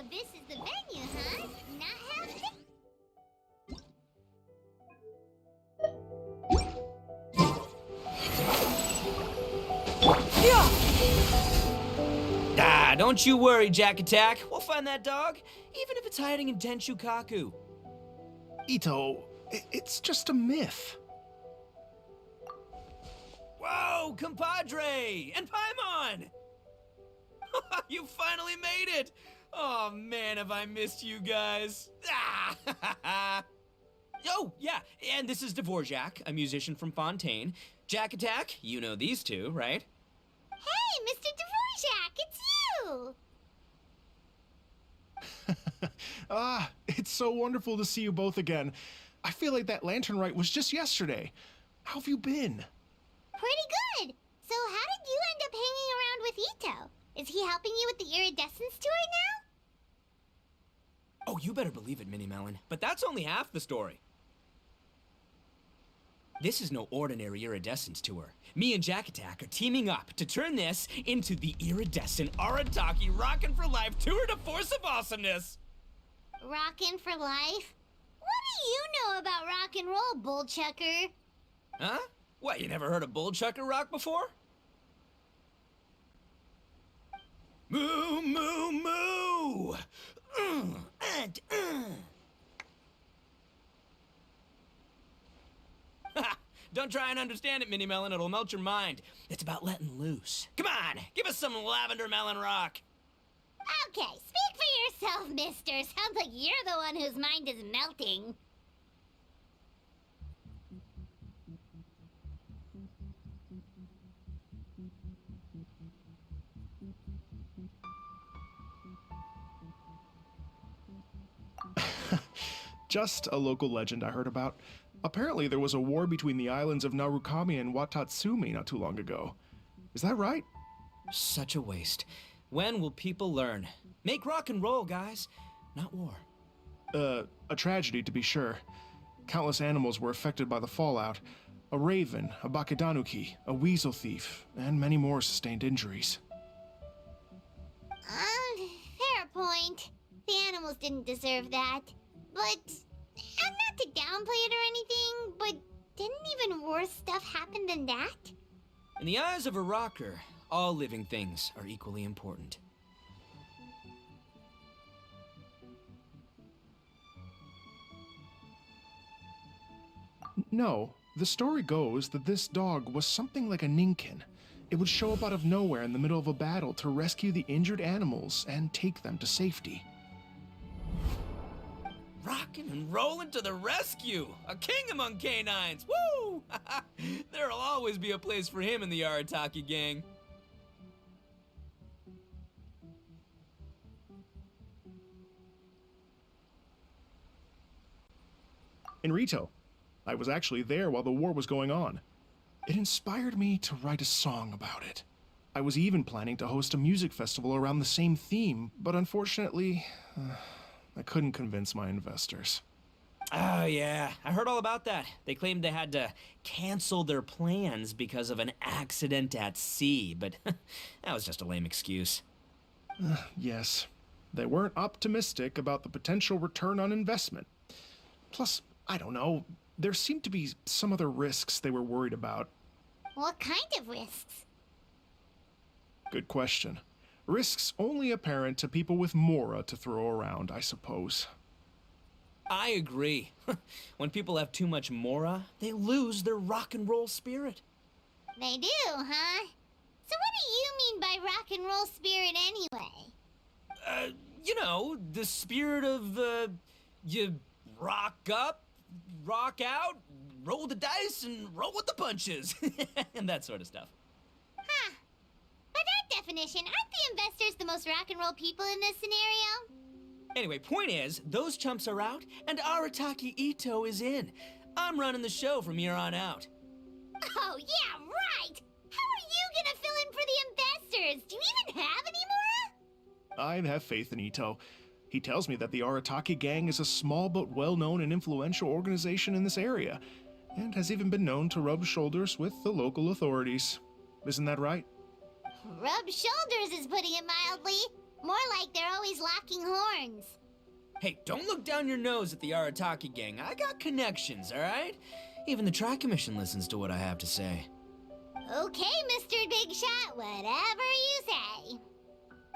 this is the venue, huh? Not having it? Ah, don't you worry, Jack Attack. We'll find that dog, even if it's hiding in Tenshukaku. Itto, it's just a myth. Whoa, compadre! And Paimon! You finally made it! Oh man, have I missed you guys. Ah! Oh, yeah, and this is Dvorak, a musician from Fontaine. Jack Attack, you know these two, right? Hey, Mr. Dvorak, it's you! It's so wonderful to see you both again. I feel like that lantern rite was just yesterday. How have you been? Pretty good. So how did you end up hanging around with Itto? Is he helping you with the iridescence tour now? Oh, you better believe it, Minnie Melon. But that's only half the story. This is no ordinary iridescence tour. Me and Jack Attack are teaming up to turn this into the iridescent Arataki Rockin' for Life Tour de Force of Awesomeness. Rockin' for life? What do you know about rock and roll, bullchucker? Huh? What, you never heard a bullchucker rock before? Moo, moo, moo! Don't try and understand it, Minnie Melon. It'll melt your mind. It's about letting loose. Come on, give us some lavender melon rock. Okay, speak for yourself, mister. Sounds like you're the one whose mind is melting. Just a local legend I heard about. Apparently there was a war between the islands of Narukami and Watatsumi not too long ago. Is that right? Such a waste. When will people learn? Make rock and roll, guys, not war. A tragedy to be sure. Countless animals were affected by the fallout. A raven, a bakedanuki, a weasel thief, and many more sustained injuries. Fair point. The animals didn't deserve that. But, and not to downplay it or anything, but didn't even worse stuff happen than that? In the eyes of a rocker, all living things are equally important. No, the story goes that this dog was something like a ninkin. It would show up out of nowhere in the middle of a battle to rescue the injured animals and take them to safety. Rockin' and rollin' to the rescue! A king among canines! Woo! There'll always be a place for him in the Arataki gang. In Ritou, I was actually there while the war was going on. It inspired me to write a song about it. I was even planning to host a music festival around the same theme, but unfortunately, I couldn't convince my investors. Oh yeah, I heard all about that. They claimed they had to cancel their plans because of an accident at sea, but that was just a lame excuse. Yes, they weren't optimistic about the potential return on investment. Plus, I don't know, there seemed to be some other risks they were worried about. What kind of risks? Good question. Risks only apparent to people with mora to throw around, I suppose. I agree. When people have too much mora, they lose their rock and roll spirit. They do, huh? So what do you mean by rock and roll spirit anyway? You know, the spirit of, you rock up, rock out, roll the dice, and roll with the punches. And that sort of stuff. Huh. By that definition, aren't the investors the most rock and roll people in this scenario? Anyway, point is, those chumps are out, and Arataki Itto is in. I'm running the show from here on out. Oh, yeah, right! How are you gonna fill in for the investors? Do you even have any mora? I have faith in Itto. He tells me that the Arataki gang is a small but well-known and influential organization in this area, and has even been known to rub shoulders with the local authorities. Isn't that right? Rub shoulders is putting it mildly. More like they're always locking horns. Hey, don't look down your nose at the Arataki gang. I got connections, all right? Even the Tri-Commission listens to what I have to say. Okay, Mr. Big Shot, whatever you say.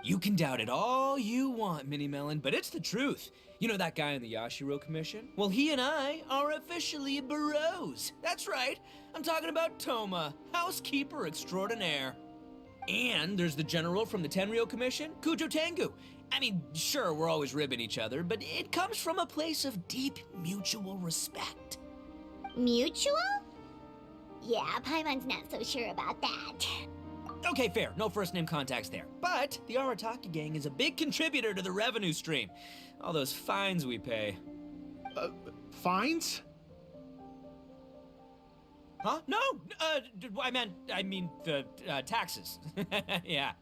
You can doubt it all you want, Mini Melon, but it's the truth. You know that guy in the Yashiro Commission? Well, he and I are officially bros. That's right. I'm talking about Toma, housekeeper extraordinaire. And there's the general from the Tenryou Commission, Kujo Tengu. I mean, sure, we're always ribbing each other, but it comes from a place of deep mutual respect. Mutual? Yeah, Paimon's not so sure about that. Okay, fair. No first-name contacts there. But the Arataki gang is a big contributor to the revenue stream. All those fines we pay. Fines? Huh? No, I mean the taxes. Yeah.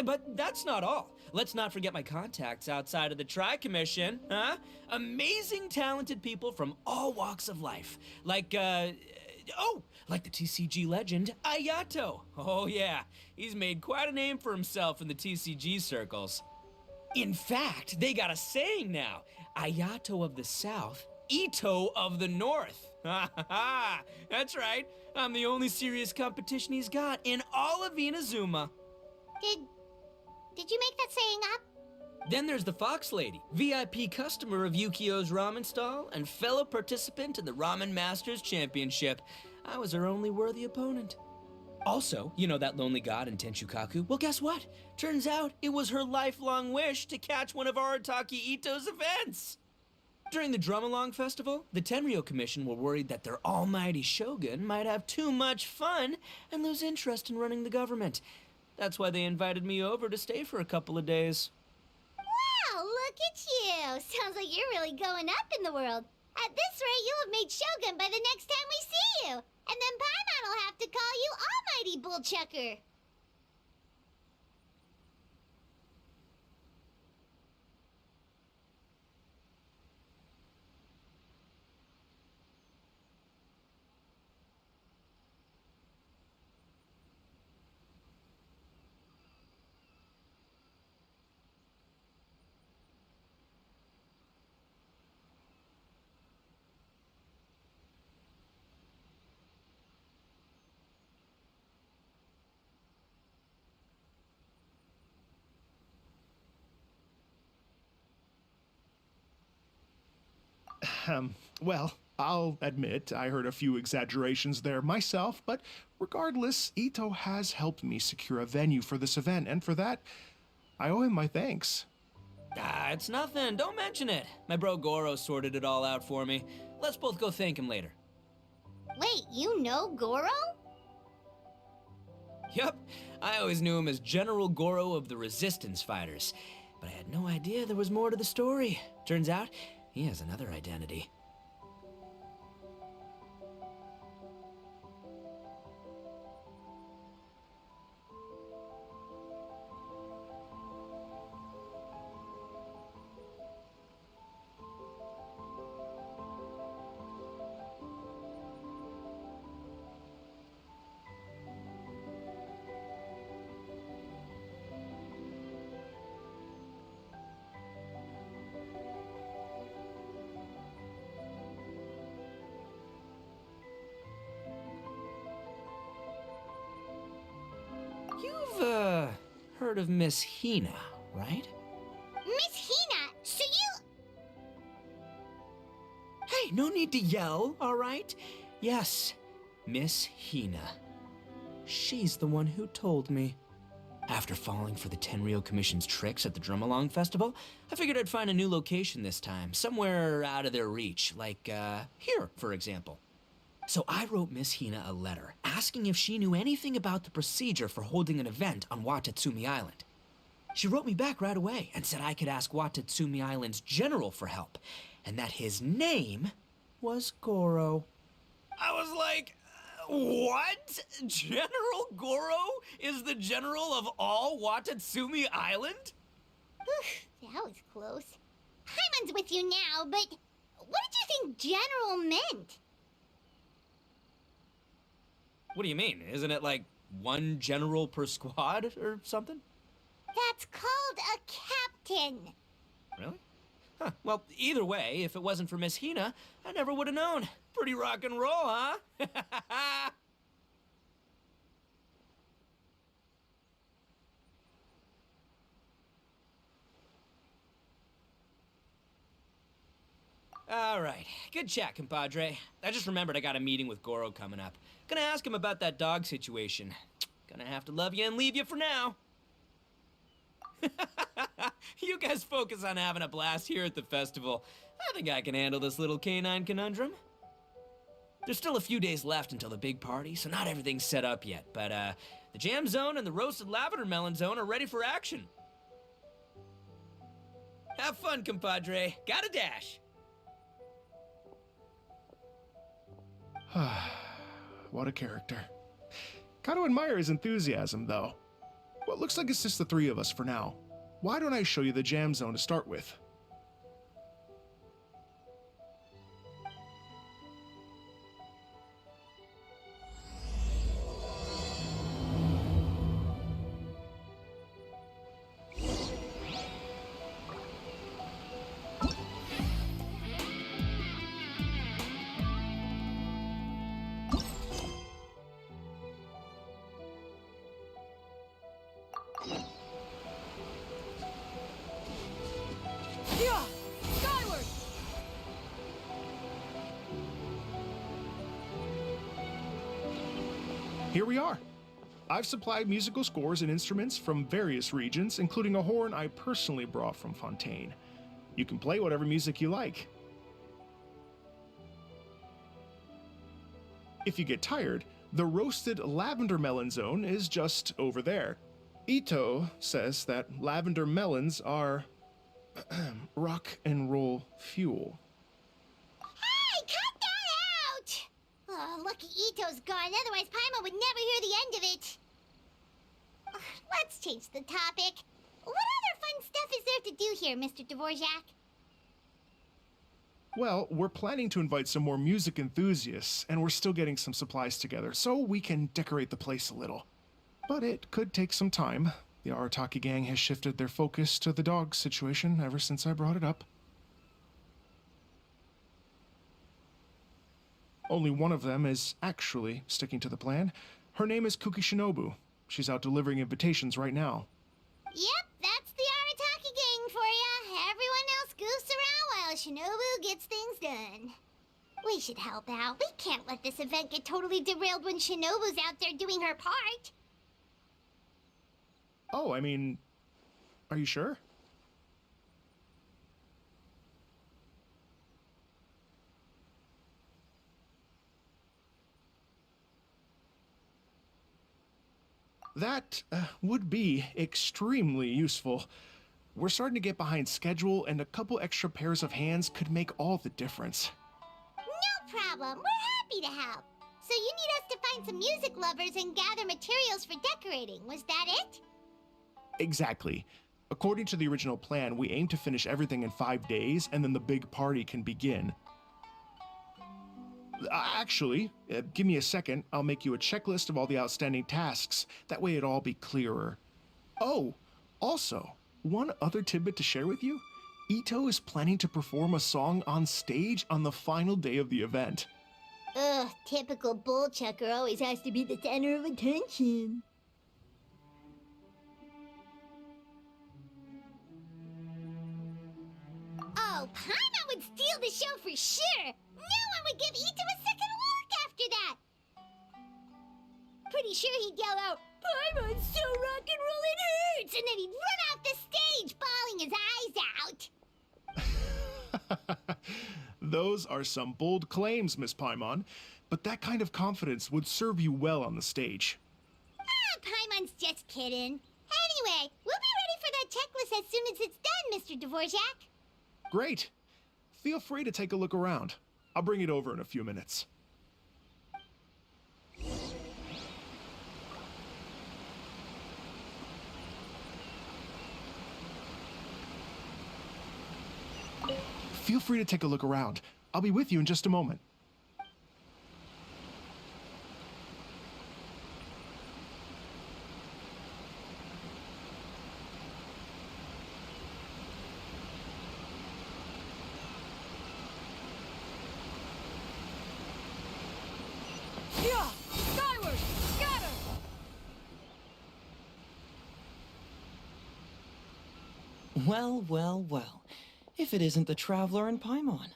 But that's not all. Let's not forget my contacts outside of the Tri-Commission, huh? Amazing, talented people from all walks of life. Like the TCG legend, Ayato. Oh yeah, he's made quite a name for himself in the TCG circles. In fact, they got a saying now, Ayato of the South, Itto of the North. Ha ha ha! That's right, I'm the only serious competition he's got in all of Inazuma. Did you make that saying up? Then there's the Fox Lady, VIP customer of Yukio's ramen stall and fellow participant in the Ramen Masters Championship. I was her only worthy opponent. Also, you know that lonely god in Tenshukaku? Well, guess what? Turns out it was her lifelong wish to catch one of Arataki Itto's events. During the Drum-Along Festival, the Tenryou Commission were worried that their almighty shogun might have too much fun and lose interest in running the government. That's why they invited me over to stay for a couple of days. Wow, look at you! Sounds like you're really going up in the world. At this rate, you'll have made Shogun by the next time we see you. And then Paimon will have to call you Almighty Bullchucker. Well, I'll admit I heard a few exaggerations there myself, but regardless, Itto has helped me secure a venue for this event, and for that, I owe him my thanks. Ah, it's nothing. Don't mention it. My bro Goro sorted it all out for me. Let's both go thank him later. Wait, you know Goro? Yup. I always knew him as General Goro of the Resistance Fighters, but I had no idea there was more to the story. Turns out, he has another identity. You've, heard of Miss Hina, right? Miss Hina, so you... Hey, no need to yell, all right? Yes, Miss Hina. She's the one who told me. After falling for the Tenryou Commission's tricks at the Drum-Along Festival, I figured I'd find a new location this time, somewhere out of their reach, like, here, for example. So I wrote Miss Hina a letter, asking if she knew anything about the procedure for holding an event on Watatsumi Island. She wrote me back right away and said I could ask Watatsumi Island's general for help, and that his name was Goro. I was like, what? General Goro is the general of all Watatsumi Island? That was close. Paimon's with you now, but what did you think general meant? What do you mean? Isn't it like one general per squad or something? That's called a captain. Really? Huh. Well, either way, if it wasn't for Miss Hina, I never would have known. Pretty rock and roll, huh? All right. Good chat, compadre. I just remembered I got a meeting with Goro coming up. Gonna ask him about that dog situation. Gonna have to love you and leave you for now. You guys focus on having a blast here at the festival. I think I can handle this little canine conundrum. There's still a few days left until the big party, so not everything's set up yet. But, the jam zone and the roasted lavender melon zone are ready for action. Have fun, compadre. Gotta dash. What a character. Gotta admire his enthusiasm, though. Well, it looks like it's just the three of us for now. Why don't I show you the jam zone to start with? Skyward! Here we are. I've supplied musical scores and instruments from various regions, including a horn I personally brought from Fontaine. You can play whatever music you like. If you get tired, the roasted lavender melon zone is just over there. Itto says that lavender melons are rock and roll fuel. Hey, cut that out! Oh, lucky Ito's gone, otherwise Paimon would never hear the end of it. Let's change the topic. What other fun stuff is there to do here, Mr. Dvorak? Well, we're planning to invite some more music enthusiasts, and we're still getting some supplies together, so we can decorate the place a little. But it could take some time. The Arataki gang has shifted their focus to the dog situation ever since I brought it up. Only one of them is actually sticking to the plan. Her name is Kuki Shinobu. She's out delivering invitations right now. Yep, that's the Arataki gang for ya. Everyone else goofs around while Shinobu gets things done. We should help out. We can't let this event get totally derailed when Shinobu's out there doing her part. Oh, I mean, are you sure? That would be extremely useful. We're starting to get behind schedule, and a couple extra pairs of hands could make all the difference. No problem. We're happy to help. So you need us to find some music lovers and gather materials for decorating. Was that it? Exactly. According to the original plan, we aim to finish everything in 5 days, and then the big party can begin. Actually, give me a second. I'll make you a checklist of all the outstanding tasks. That way it'll all be clearer. Oh, also, one other tidbit to share with you. Itto is planning to perform a song on stage on the final day of the event. Ugh, typical bullchucker always has to be the center of attention. Oh, Paimon would steal the show for sure! No one would give Itto a second look after that! Pretty sure he'd yell out, "Paimon's so rock and roll it hurts!" And then he'd run off the stage, bawling his eyes out! Those are some bold claims, Miss Paimon, but that kind of confidence would serve you well on the stage. Ah, Paimon's just kidding. Anyway, we'll be ready for that checklist as soon as it's done, Mr. Dvorak. Great. Feel free to take a look around. I'll bring it over in a few minutes. Feel free to take a look around. I'll be with you in just a moment. Well, well, well. If it isn't the Traveler and Paimon.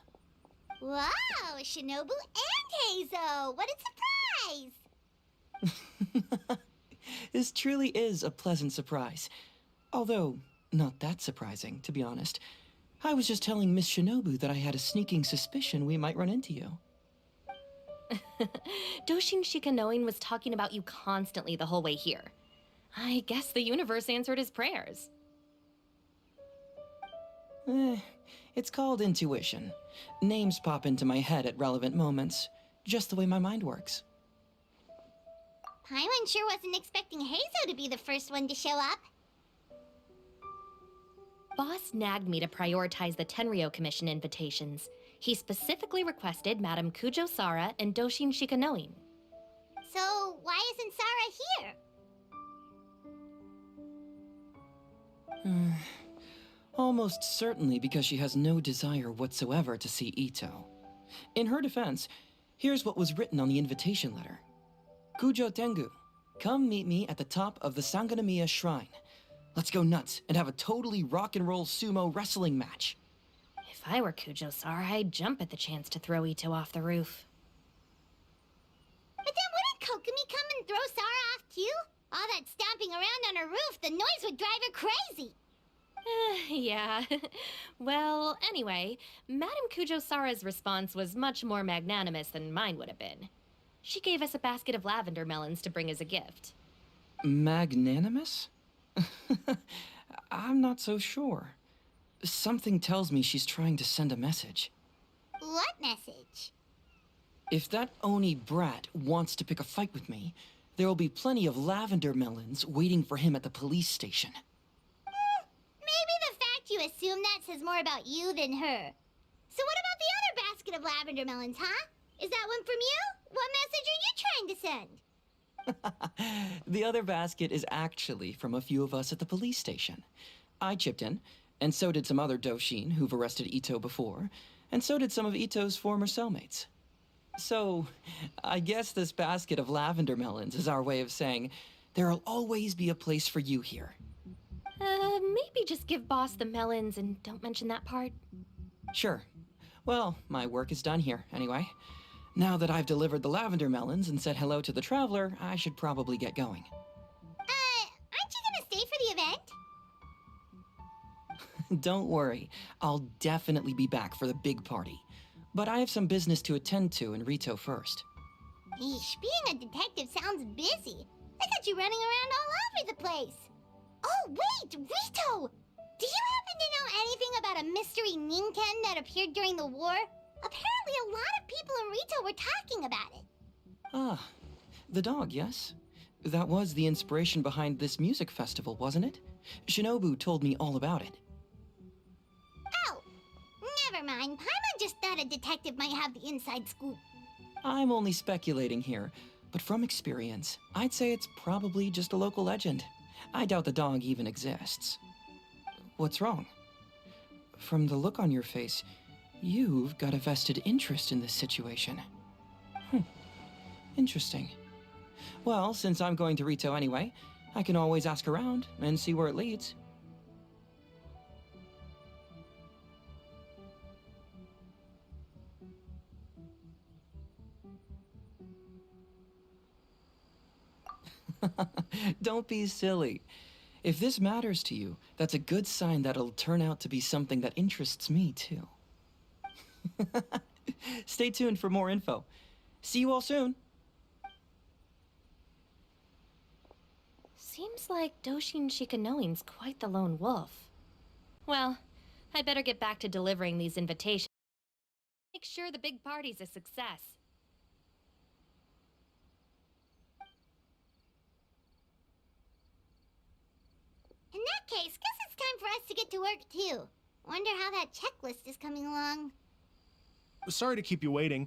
Wow, Shinobu and Heizo! What a surprise! This truly is a pleasant surprise. Although, not that surprising, to be honest. I was just telling Miss Shinobu that I had a sneaking suspicion we might run into you. Doshin Shikanoin was talking about you constantly the whole way here. I guess the universe answered his prayers. It's called intuition. Names pop into my head at relevant moments, just the way my mind works. Paimon sure wasn't expecting Heizo to be the first one to show up. Boss nagged me to prioritize the Tenryo Commission invitations. He specifically requested Madame Kujo Sara and Doshin Shikanoin. So, why isn't Sara here? Almost certainly because she has no desire whatsoever to see Itto. In her defense, here's what was written on the invitation letter. Kujo Tengu, come meet me at the top of the Sangonomiya Shrine. Let's go nuts and have a totally rock and roll sumo wrestling match. If I were Kujo Sara, I'd jump at the chance to throw Itto off the roof. But then wouldn't Kokomi come and throw Sara off too? All that stomping around on her roof, the noise would drive her crazy. Yeah. Well, anyway, Madame Kujo Sara's response was much more magnanimous than mine would have been. She gave us a basket of lavender melons to bring as a gift. Magnanimous? I'm not so sure. Something tells me she's trying to send a message. What message? If that Oni brat wants to pick a fight with me, there will be plenty of lavender melons waiting for him at the police station. Maybe the fact you assume that says more about you than her. So what about the other basket of lavender melons, huh? Is that one from you? What message are you trying to send? The other basket is actually from a few of us at the police station. I chipped in, and so did some other Doshin who've arrested Itto before, and so did some of Itto's former cellmates. So, I guess this basket of lavender melons is our way of saying, there'll always be a place for you here. Maybe just give Boss the melons and don't mention that part. Sure. Well, my work is done here, anyway. Now that I've delivered the lavender melons and said hello to the Traveler, I should probably get going. Aren't you gonna stay for the event? Don't worry, I'll definitely be back for the big party. But I have some business to attend to in Ritou first. Eesh, being a detective sounds busy. I got you running around all over the place. Oh, wait, Ritou! Do you happen to know anything about a mystery Ninken that appeared during the war? Apparently a lot of people in Ritou were talking about it. Ah, the dog, yes? That was the inspiration behind this music festival, wasn't it? Shinobu told me all about it. Oh, never mind. Paimon just thought a detective might have the inside scoop. I'm only speculating here, but from experience, I'd say it's probably just a local legend. I doubt the dog even exists. What's wrong? From the look on your face, you've got a vested interest in this situation. Interesting. Well, since I'm going to Ritou anyway, I can always ask around and see where it leads. Don't be silly. If this matters to you, that's a good sign that it'll turn out to be something that interests me, too. Stay tuned for more info. See you all soon. Seems like Doshin Shikanoin's quite the lone wolf. Well, I better get back to delivering these invitations. Make sure the big party's a success. In that case, guess it's time for us to get to work too. Wonder how that checklist is coming along. Sorry to keep you waiting.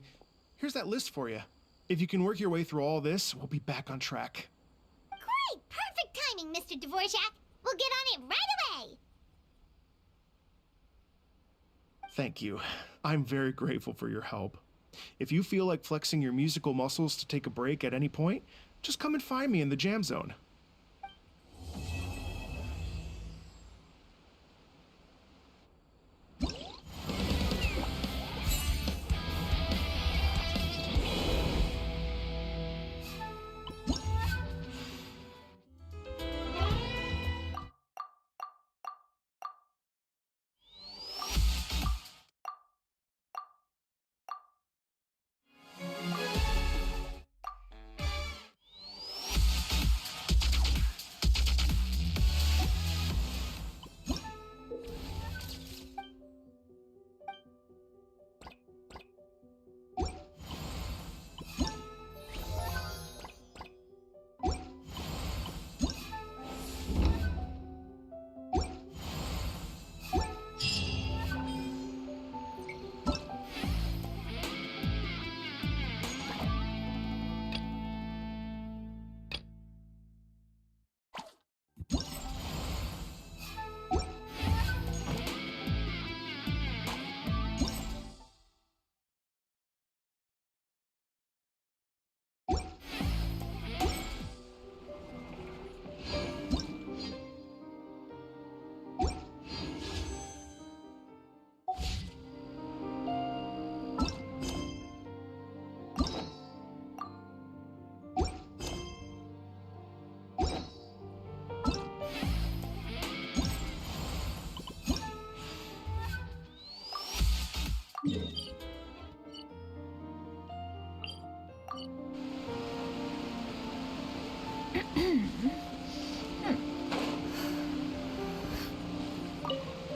Here's that list for you. If you can work your way through all this, we'll be back on track. Great! Perfect timing, Mr. Dvorak. We'll get on it right away! Thank you. I'm very grateful for your help. If you feel like flexing your musical muscles to take a break at any point, just come and find me in the jam zone.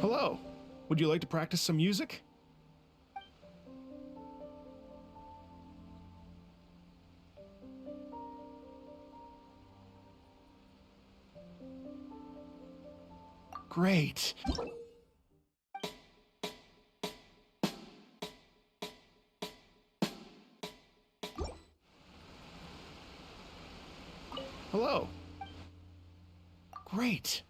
Hello. Would you like to practice some music? Great. Hello. Great.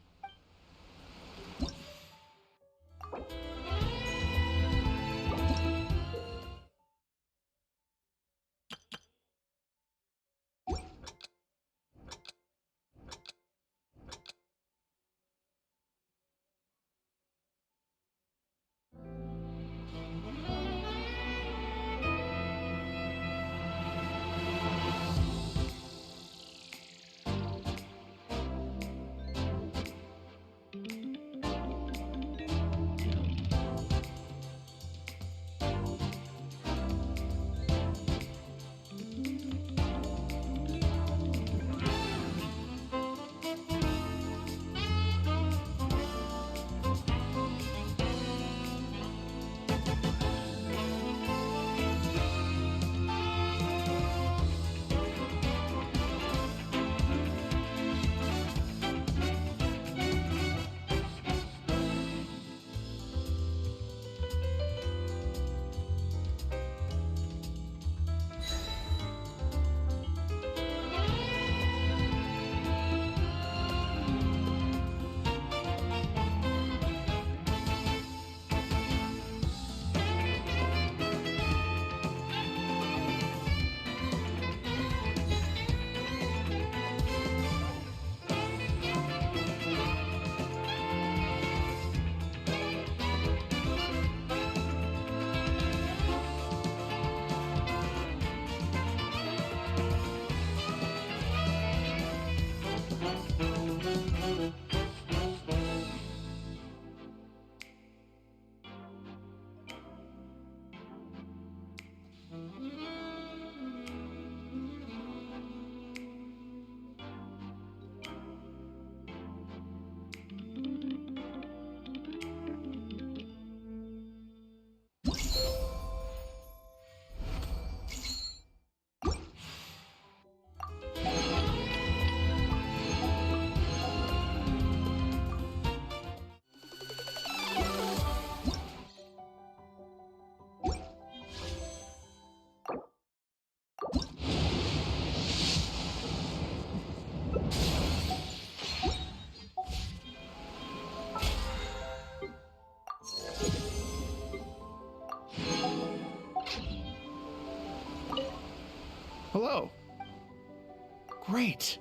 Hello. Great.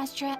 Astra.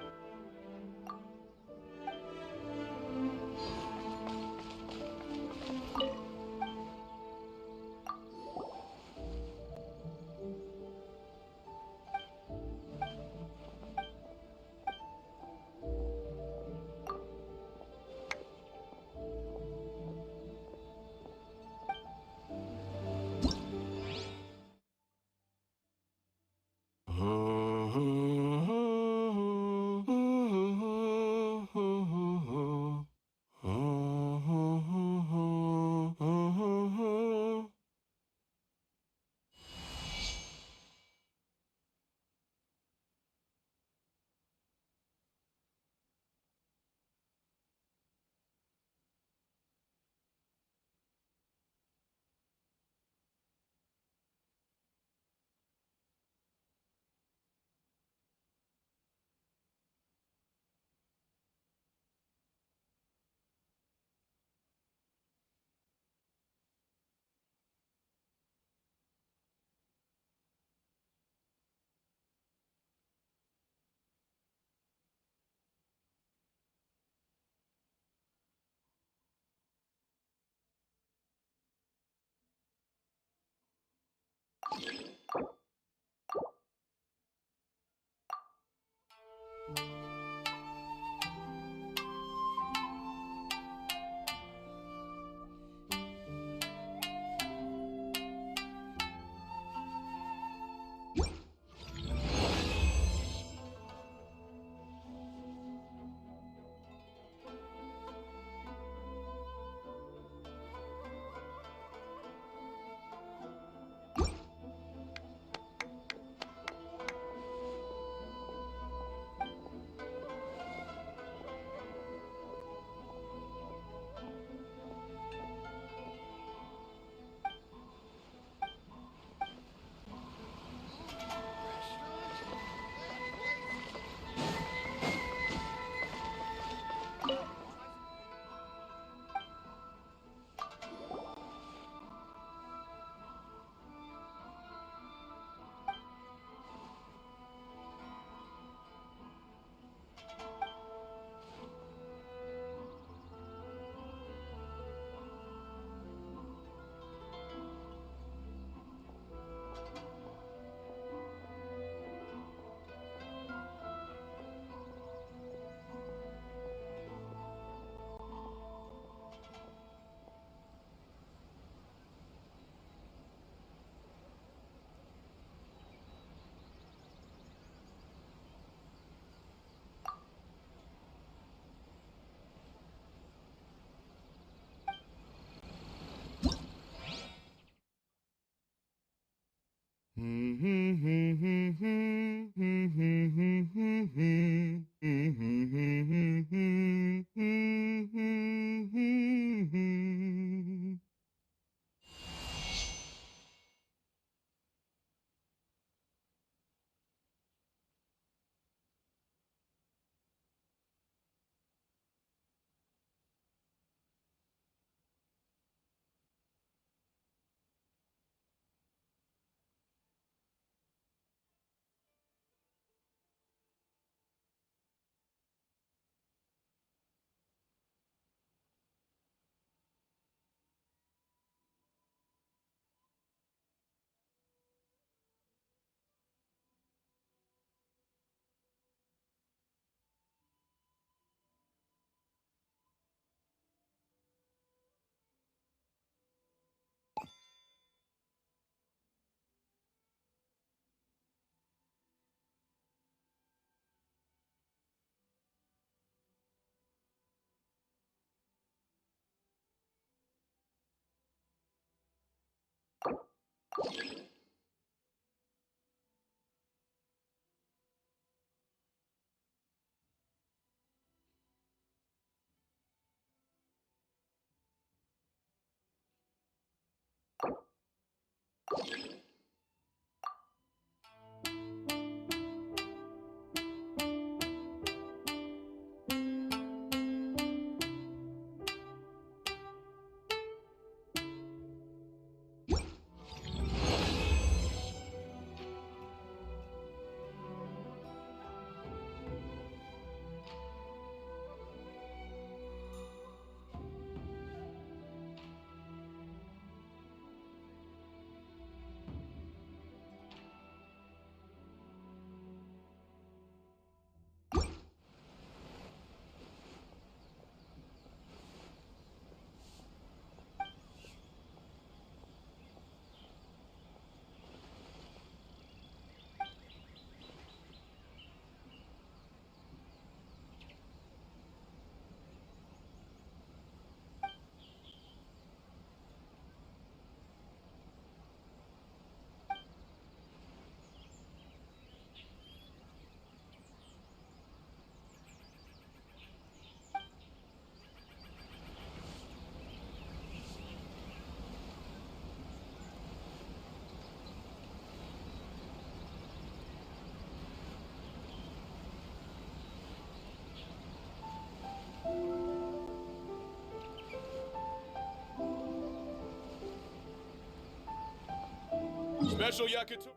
Special yakitori.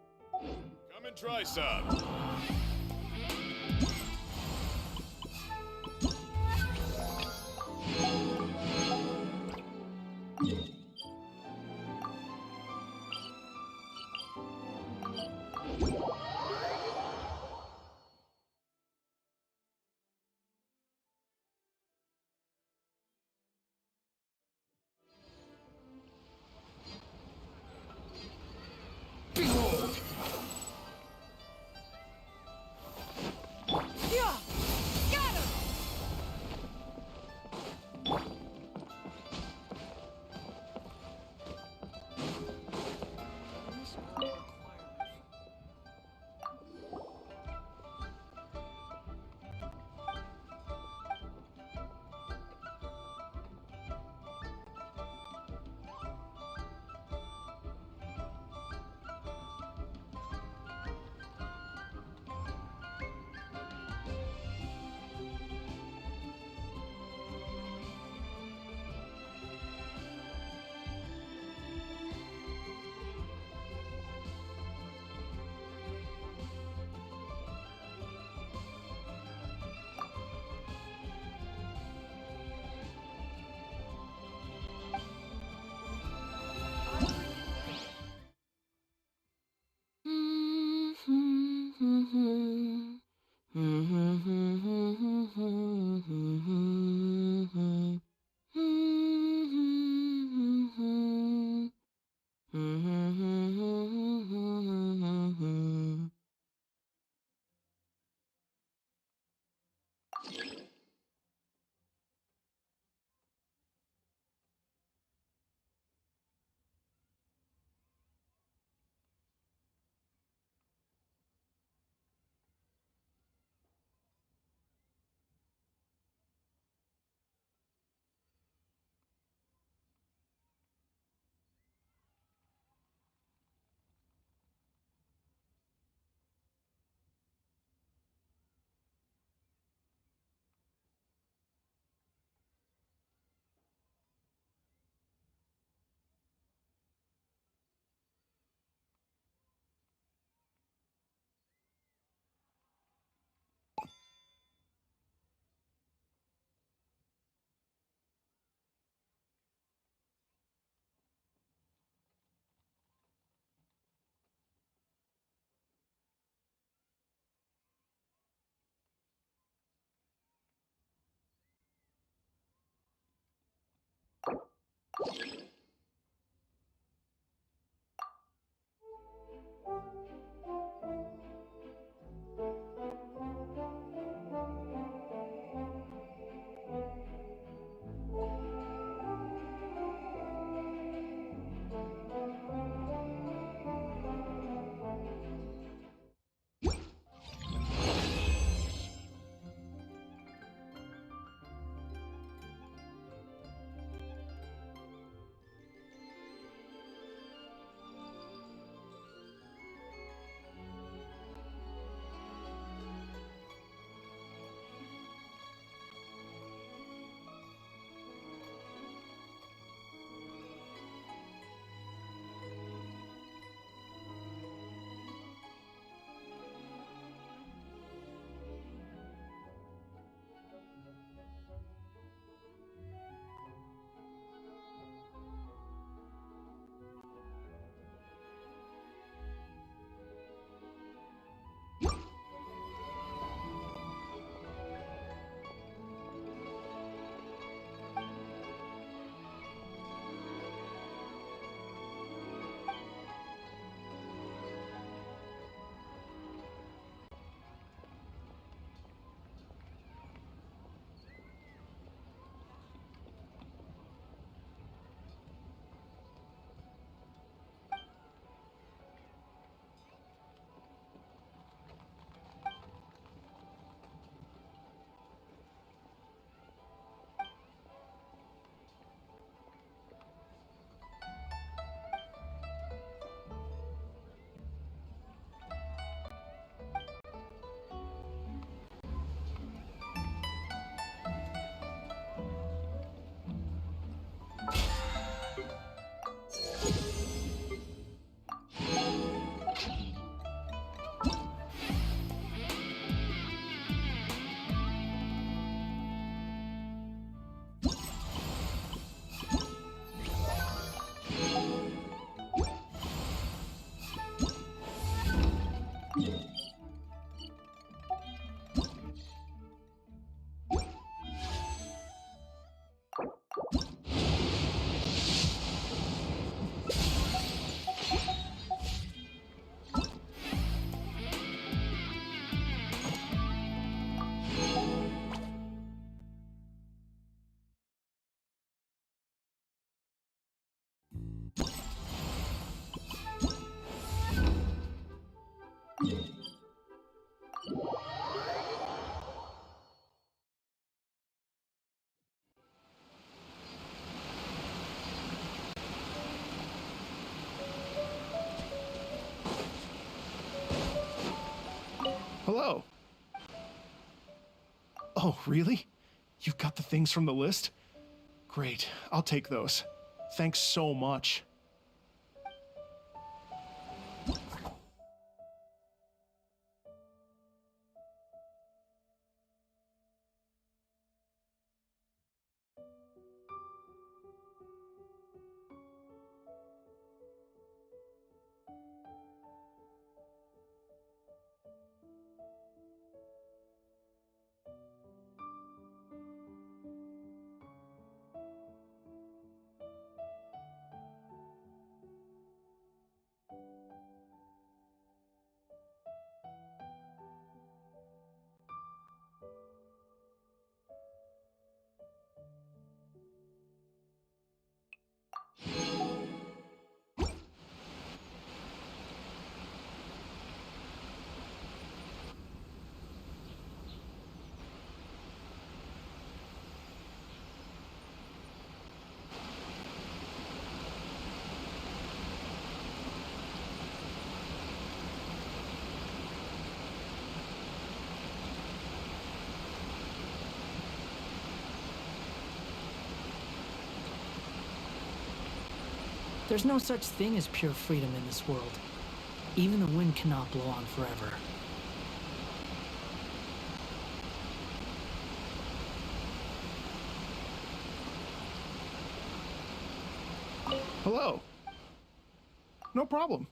Come and try some. Hello. Oh, really? You've got the things from the list? Great, I'll take those. Thanks so much. There's no such thing as pure freedom in this world. Even the wind cannot blow on forever. Hello. No problem.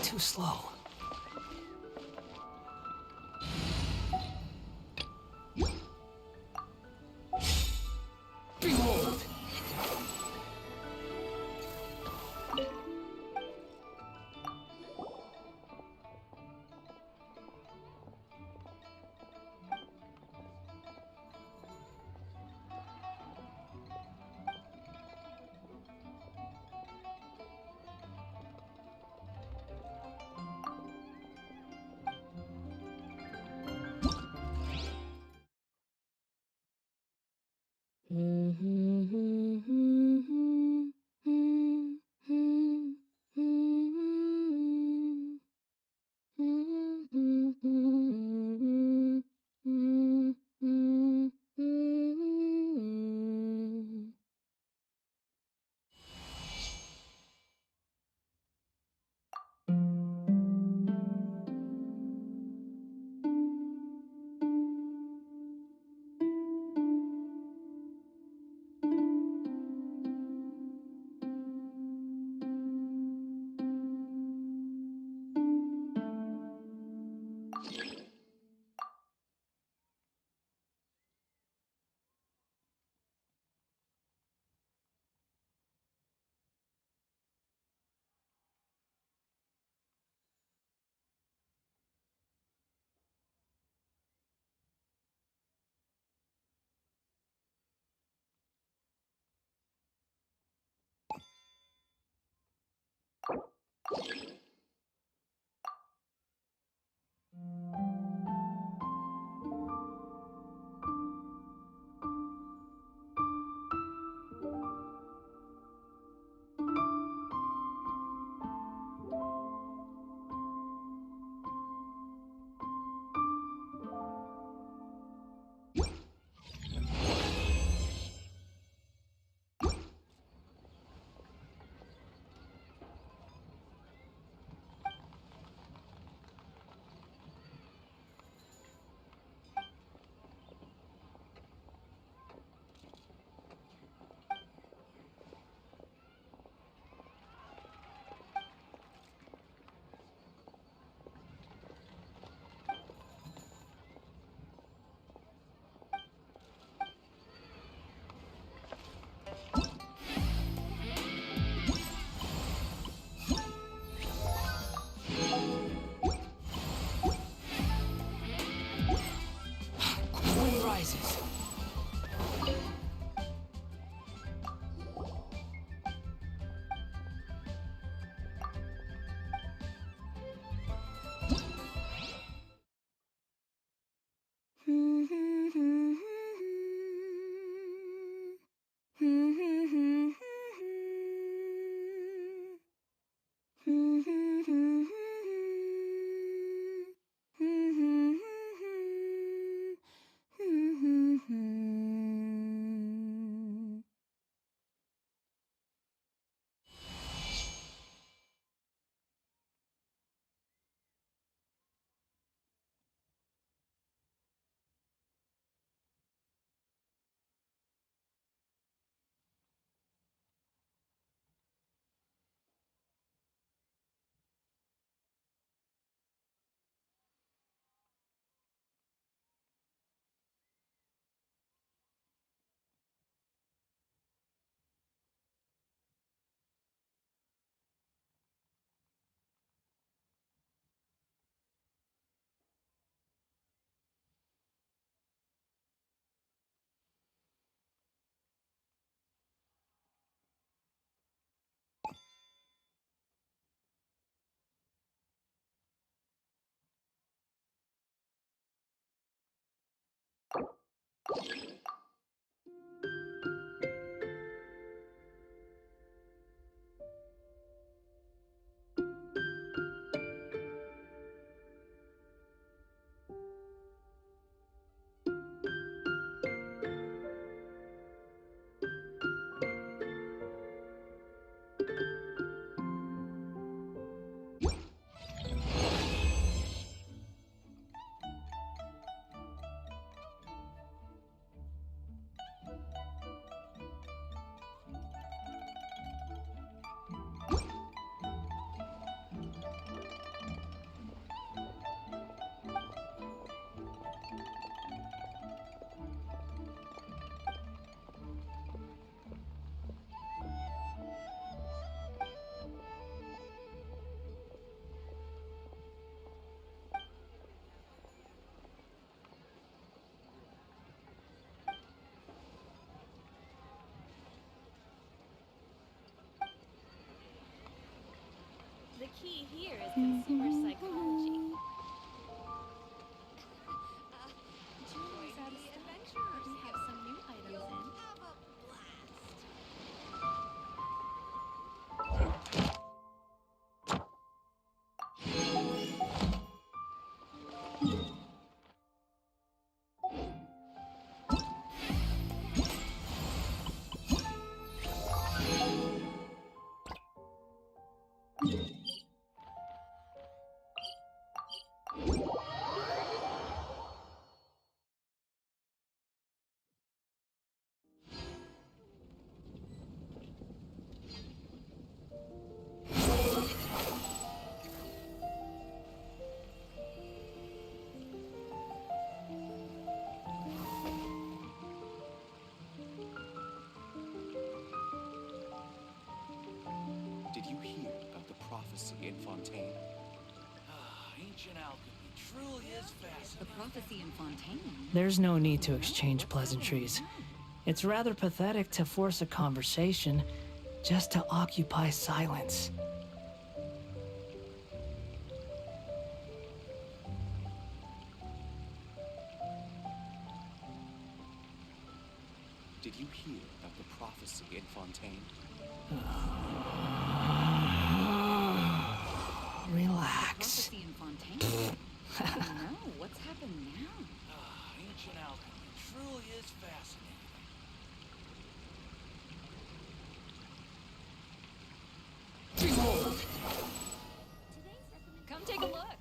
Too slow. Behold! surprises. The key here is consumer psychology. Julie's out of stock, but we have some new items in. Did you hear about the prophecy in Fontaine? Ancient alchemy truly is fascinating. The prophecy in Fontaine. There's no need to exchange pleasantries. It's rather pathetic to force a conversation just to occupy silence. Did you hear about the prophecy in Fontaine? Relax. Prophecy in Fontaine. No, what's happened now? Ancient alchemy truly is fascinating. Come take a look.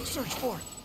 Search for it.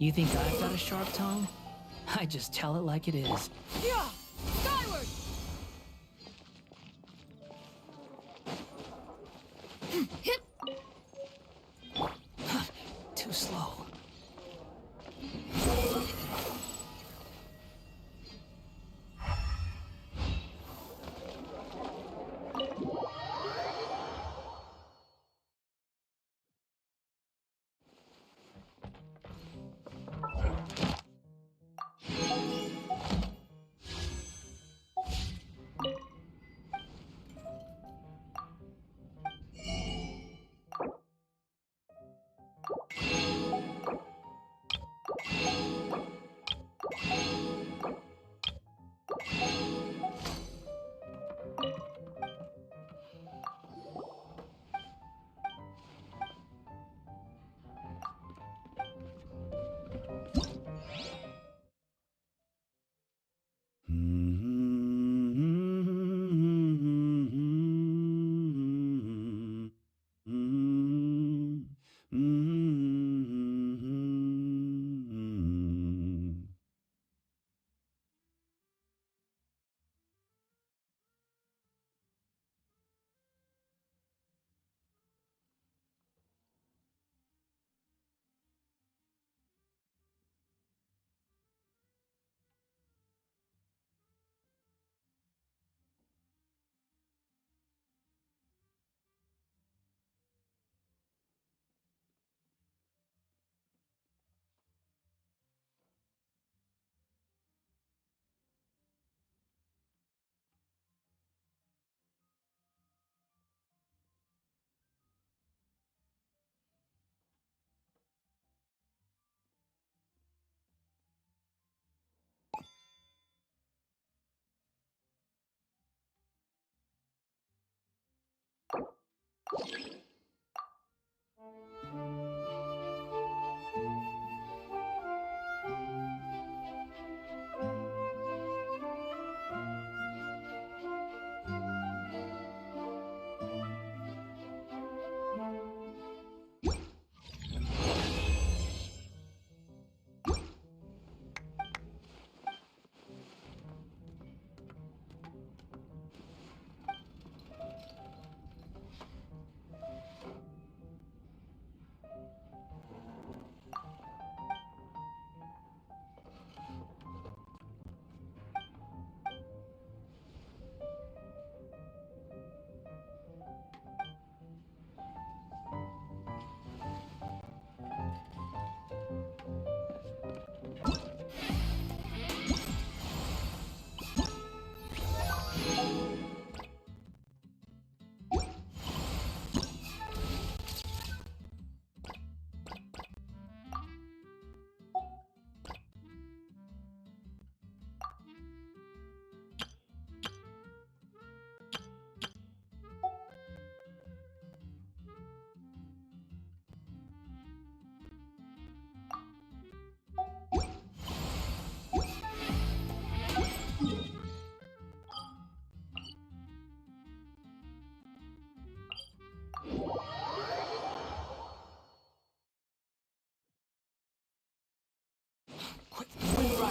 You think I've got a sharp tongue? I just tell it like it is. Yeah! Skyward! Too slow.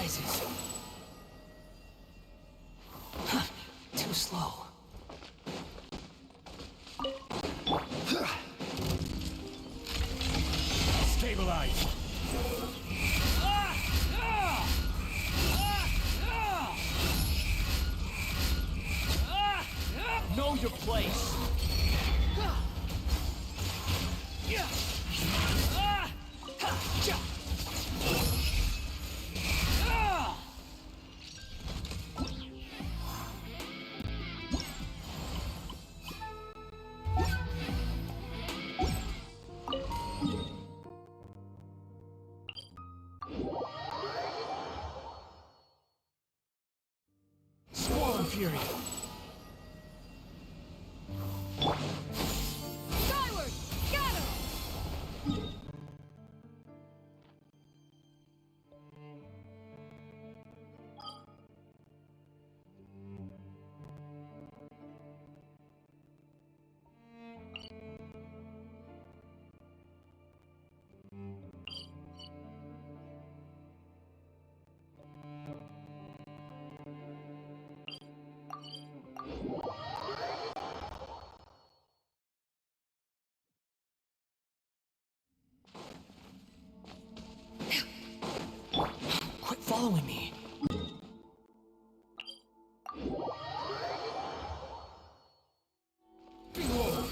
rises. Too slow. Stabilize. Know your place. Squall and Fury. Skyward! Got him! Quit following me. Behold.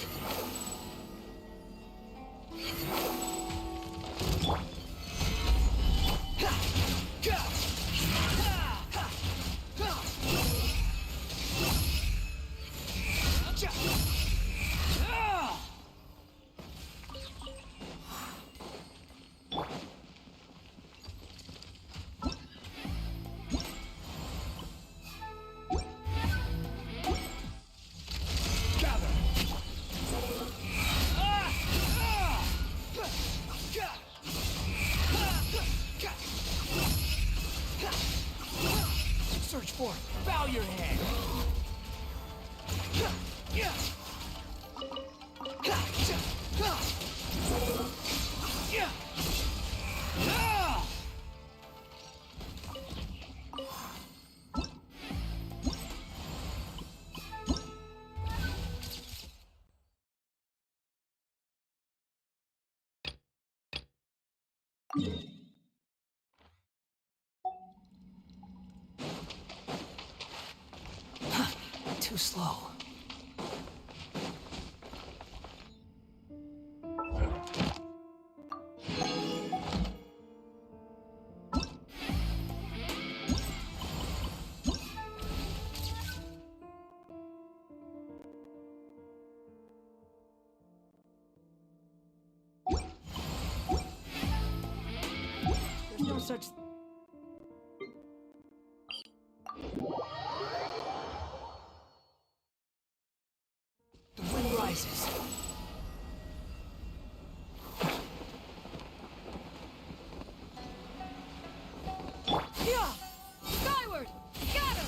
Search for it. Bow your head. Too slow. There's no such... The wind rises. Yeah! Skyward! Got him!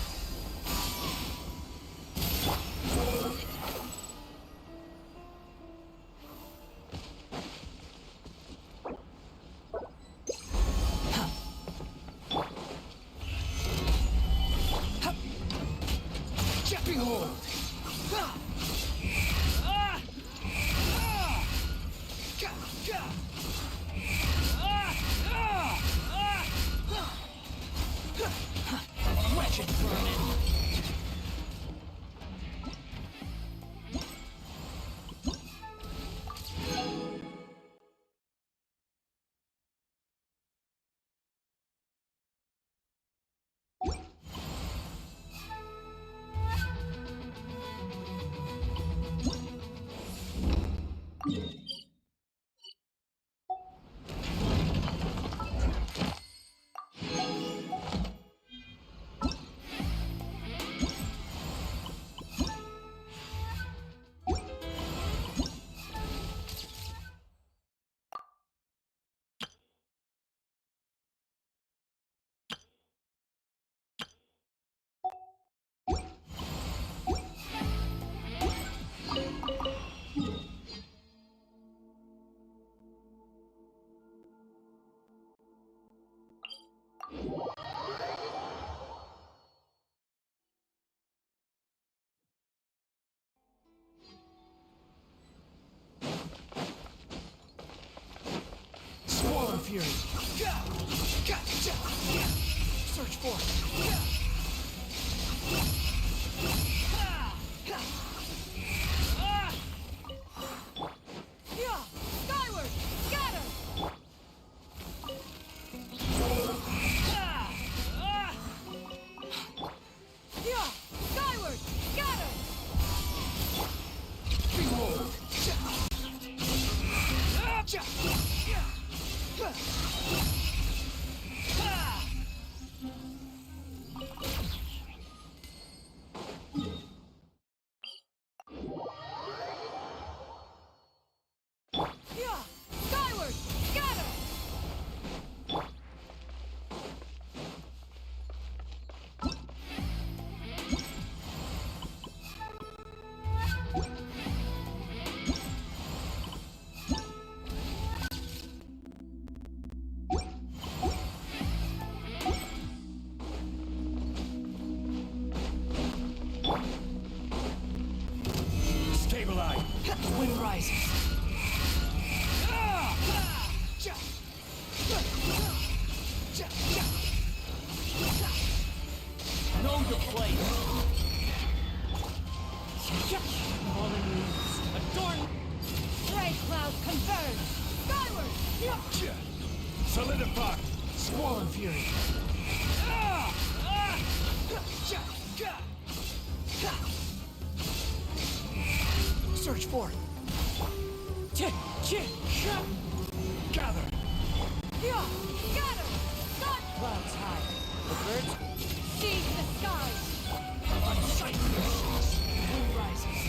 Search for it. Skyward! Got her! Skyward! Got her! Behold! Skyward! Got her! Stabilize! The wind rises. Know your place. Falling leaves. Adorn. Gray cloud converge! Skyward! Solidify. Squall and fury. Search for it. Gather. Got her! Got Clouds high. The birds Seize the skies! unsightly. The wind rises.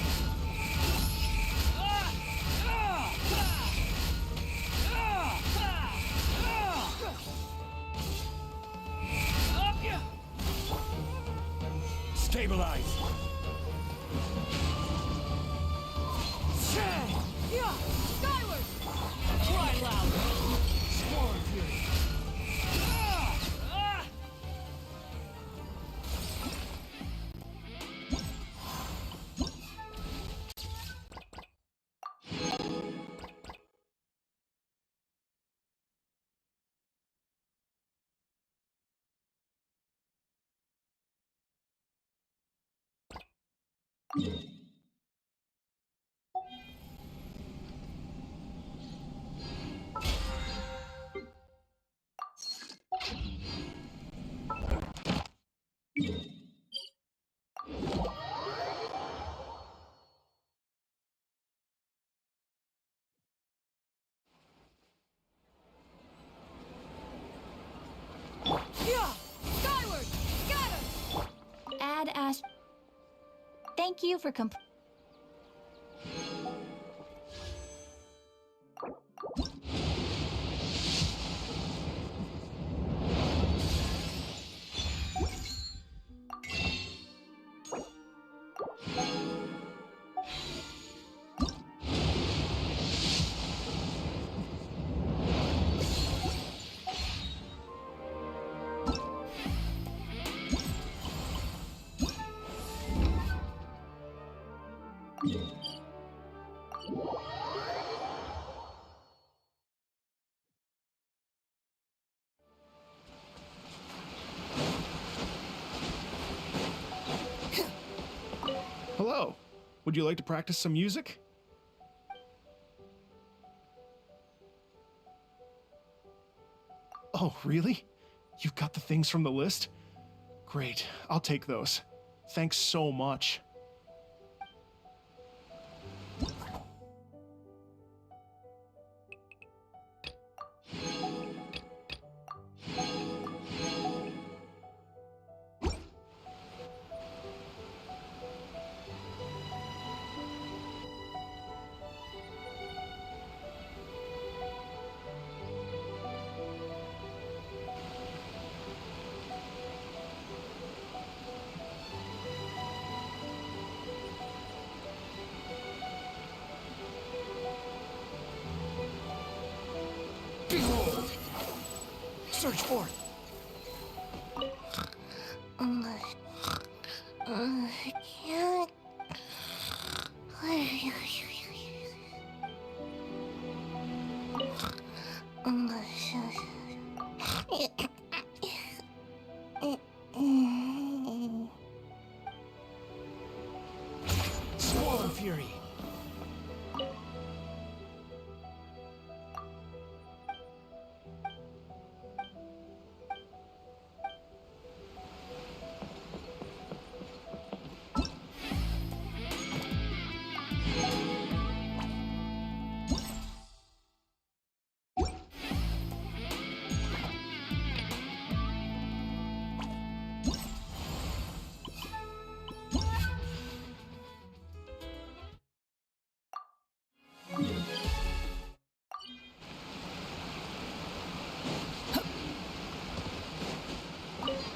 Stabilize. Skyward! Cry loud. Squall and fury. Skyward! Got her! Add Ash. Thank you for Hello. Would you like to practice some music? Oh, really? You've got the things from the list? Great. I'll take those. Thanks so much. Behold! Search for it. I can't. Swallow Fury.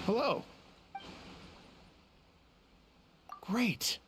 Hello. Great.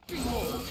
Behold!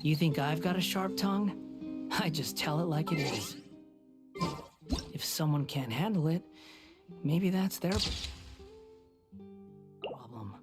You think I've got a sharp tongue? I just tell it like it is. If someone can't handle it, maybe that's their problem.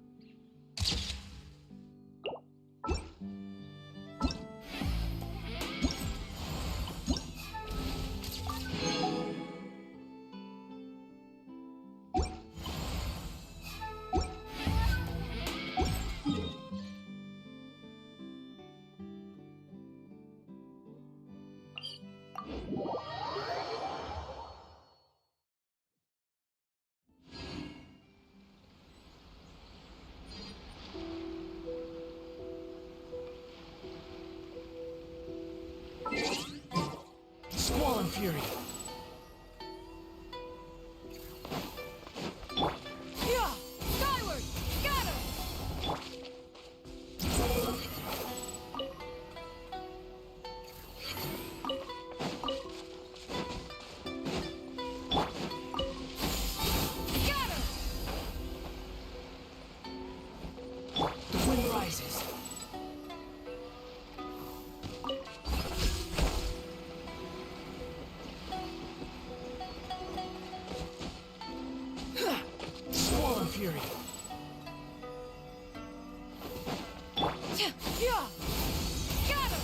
Squall and fury. Yeah! Skyward! Scatter! Scatter! The wind rises. Squall and fury. Yeah! Scatter!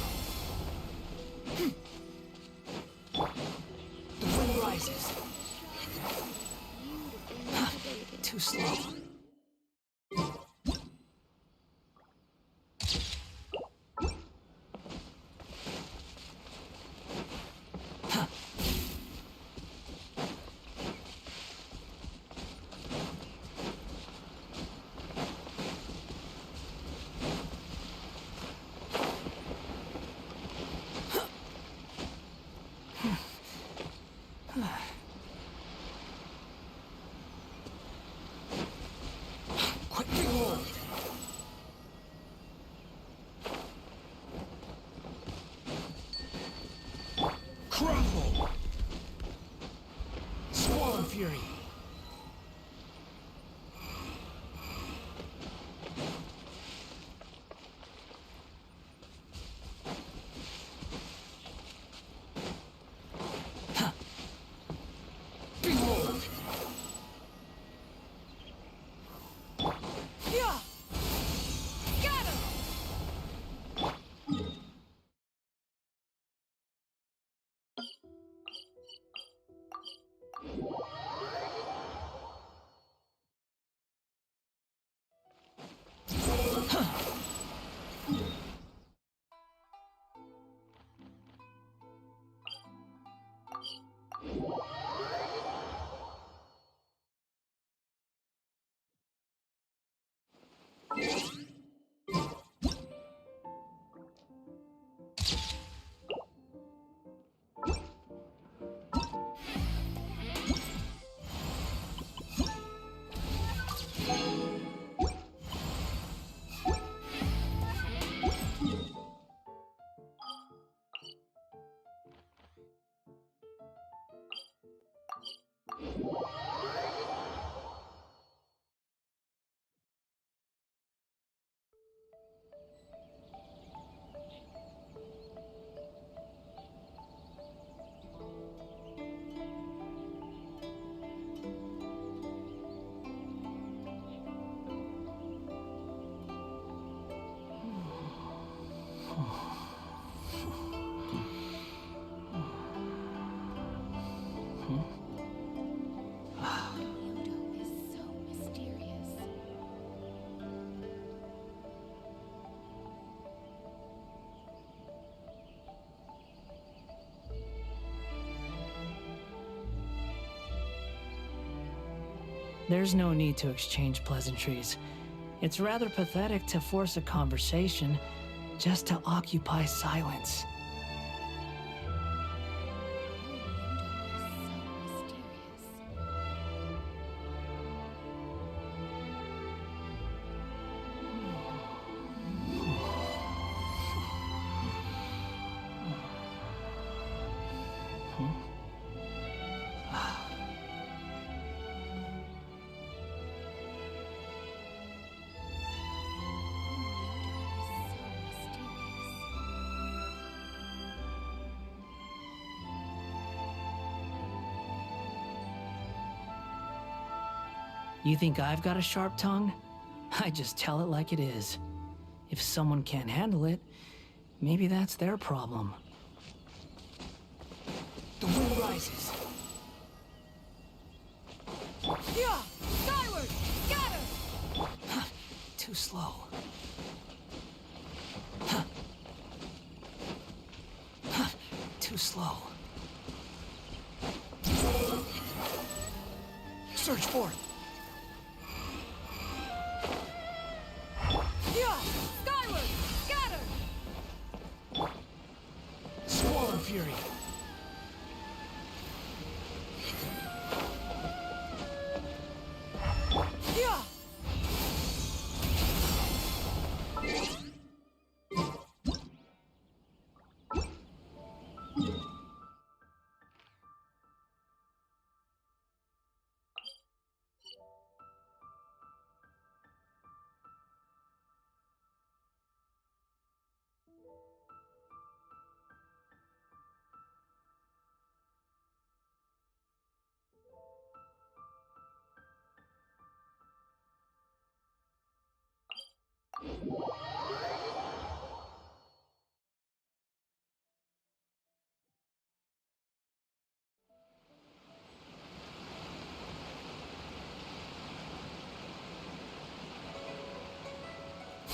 The wind rises. Too slow. Quick, behold! Crumble! Squall and fury. Behold! Yeah! Scatter! Kyoto is so mysterious. There's no need to exchange pleasantries. It's rather pathetic to force a conversation just to occupy silence. You think I've got a sharp tongue? I just tell it like it is. If someone can't handle it, maybe that's their problem. The wind rises. Yeah! Skyward! Scatter! Too slow. Too slow. Search for it. Yeah! Skyward! Scatter! Squall and fury. Yeah!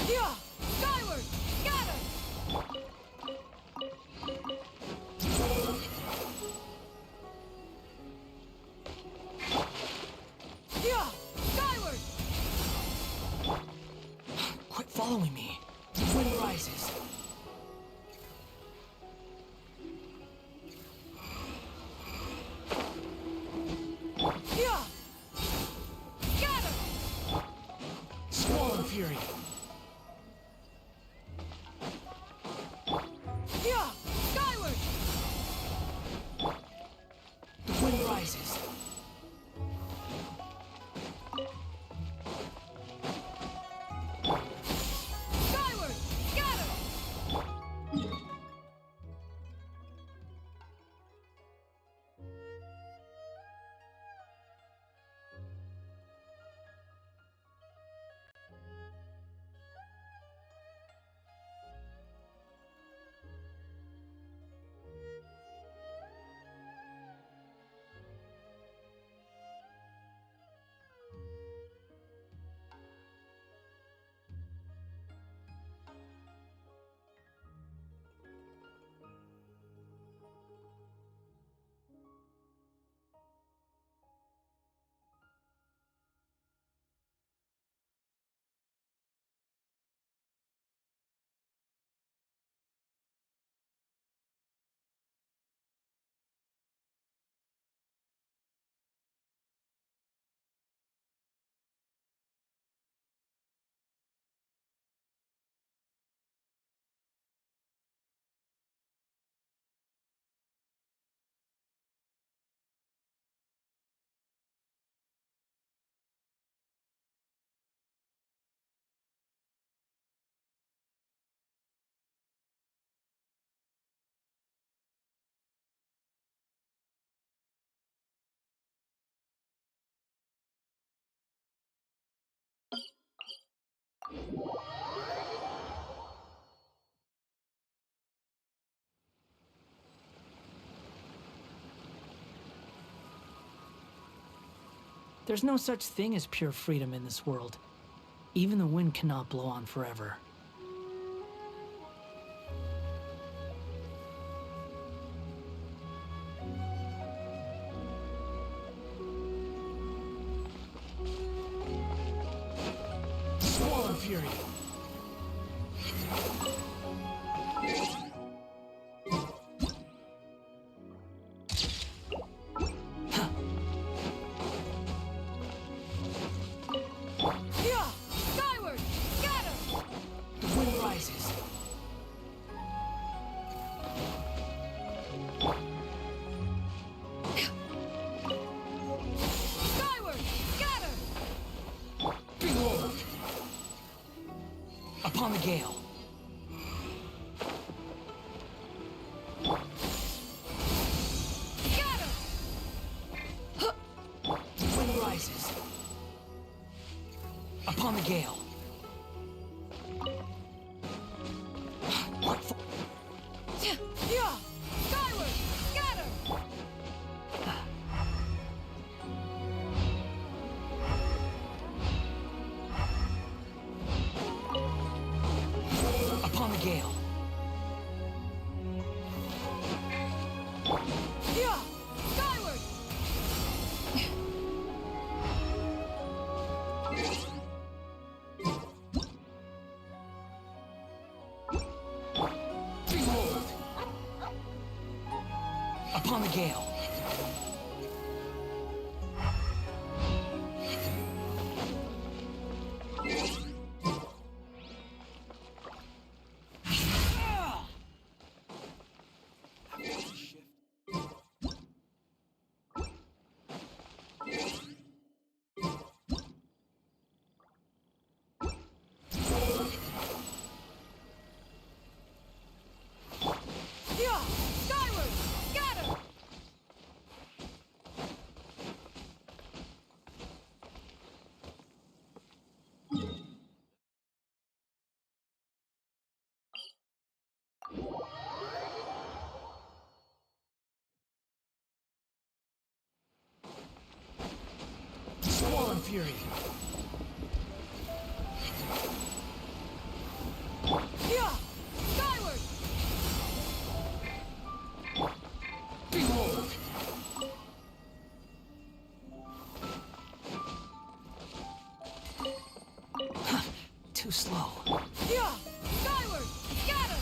Yeah! Skyward! Scatter! Yeah! Skyward! Quit following me. The wind rises. Yeah! Scatter! Squall and fury. Yeah! Skyward! The wind rises. Skyward! Scatter! There's no such thing as pure freedom in this world. Even the wind cannot blow on forever. Swollen Fury. Upon the gale. Got him! The wind rises. Upon the gale. Skyward! Got him! Upon the gale. Skyward! Behold! Upon the gale. Skyward! Got him! Swollen Fury. Skyward! Behold! Too slow. Skyward! Got him!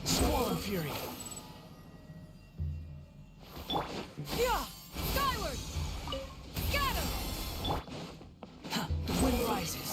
Swollen Fury. Skyward! Got him! The wind rises.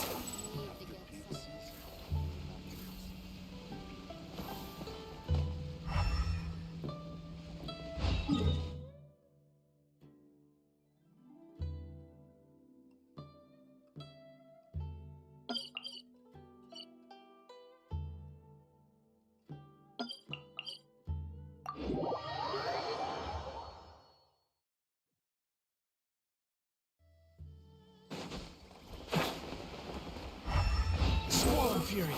Swollen Fury.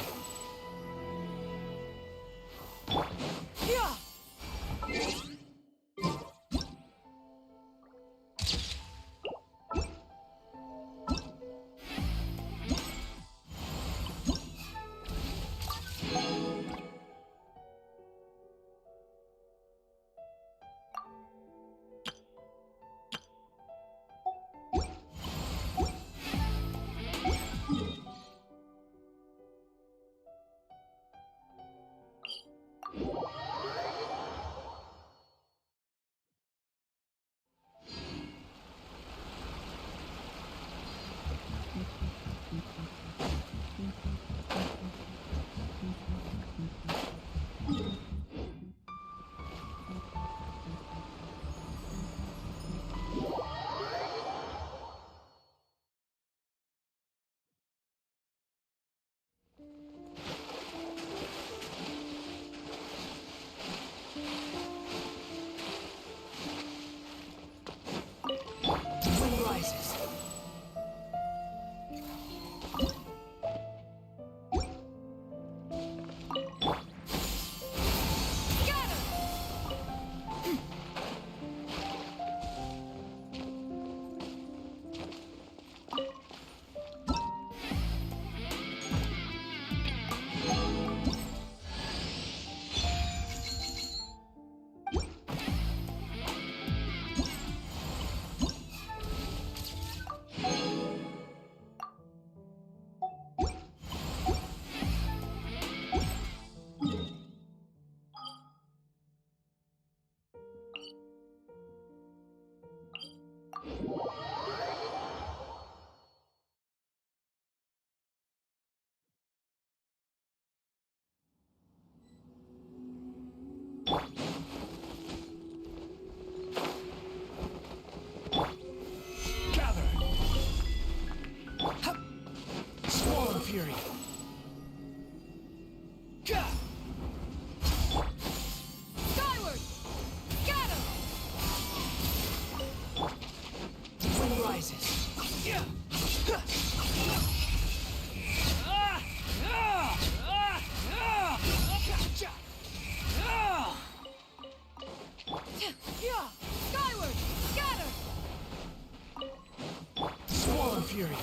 Fury.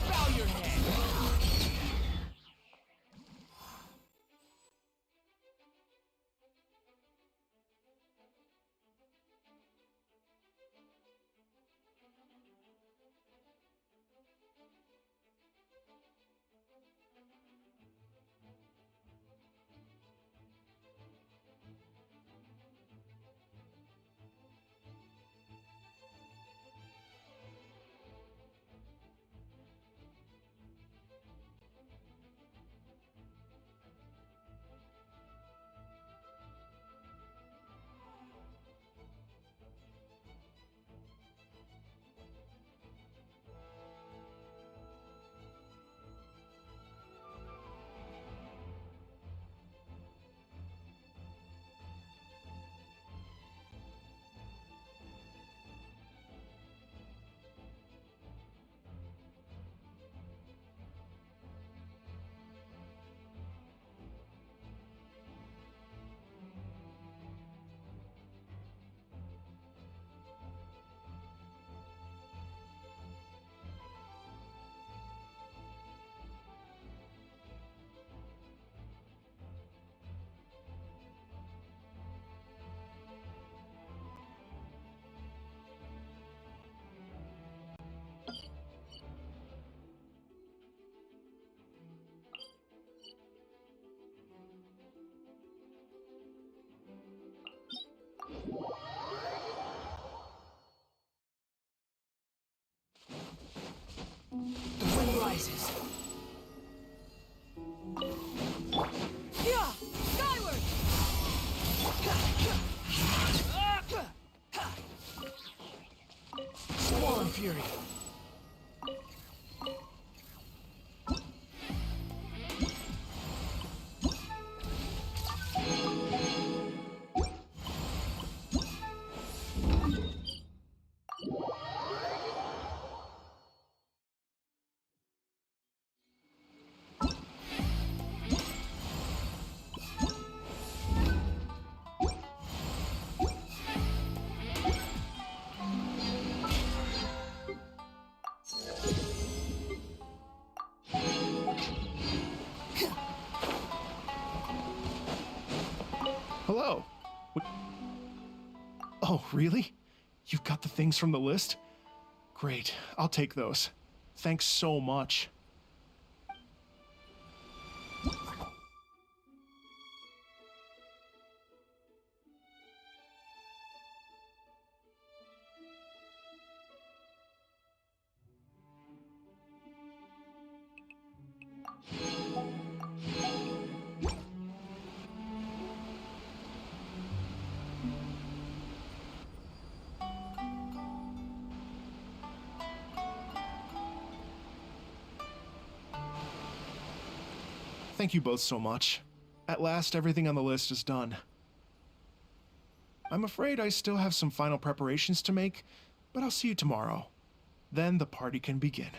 Bow your head. The wind rises. Yeah! Skyward! Swollen Fury. Hello. Oh, really? You've got the things from the list? Great, I'll take those. Thanks so much. Thank you both so much. At last, everything on the list is done. I'm afraid I still have some final preparations to make, but I'll see you tomorrow. Then the party can begin.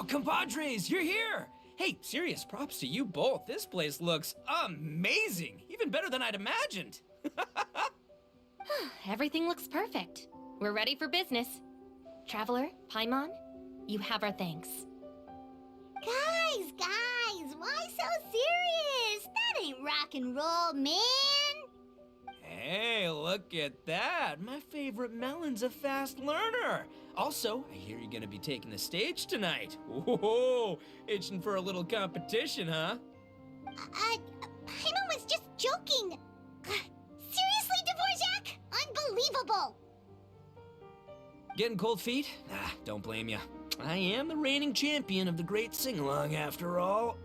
Oh, compadres, you're here! Hey, serious props to you both. This place looks amazing. Even better than I'd imagined. Everything looks perfect. We're ready for business. Traveler, Paimon, you have our thanks. Guys, why so serious? That ain't rock and roll, man. Hey, look at that. My favorite melon's a fast learner. Also, I hear you're gonna be taking the stage tonight. Whoa, itching for a little competition, huh? Paimon was just joking. Seriously, Dvorak? Unbelievable. Getting cold feet? Don't blame you. I am the reigning champion of the great sing-along after all.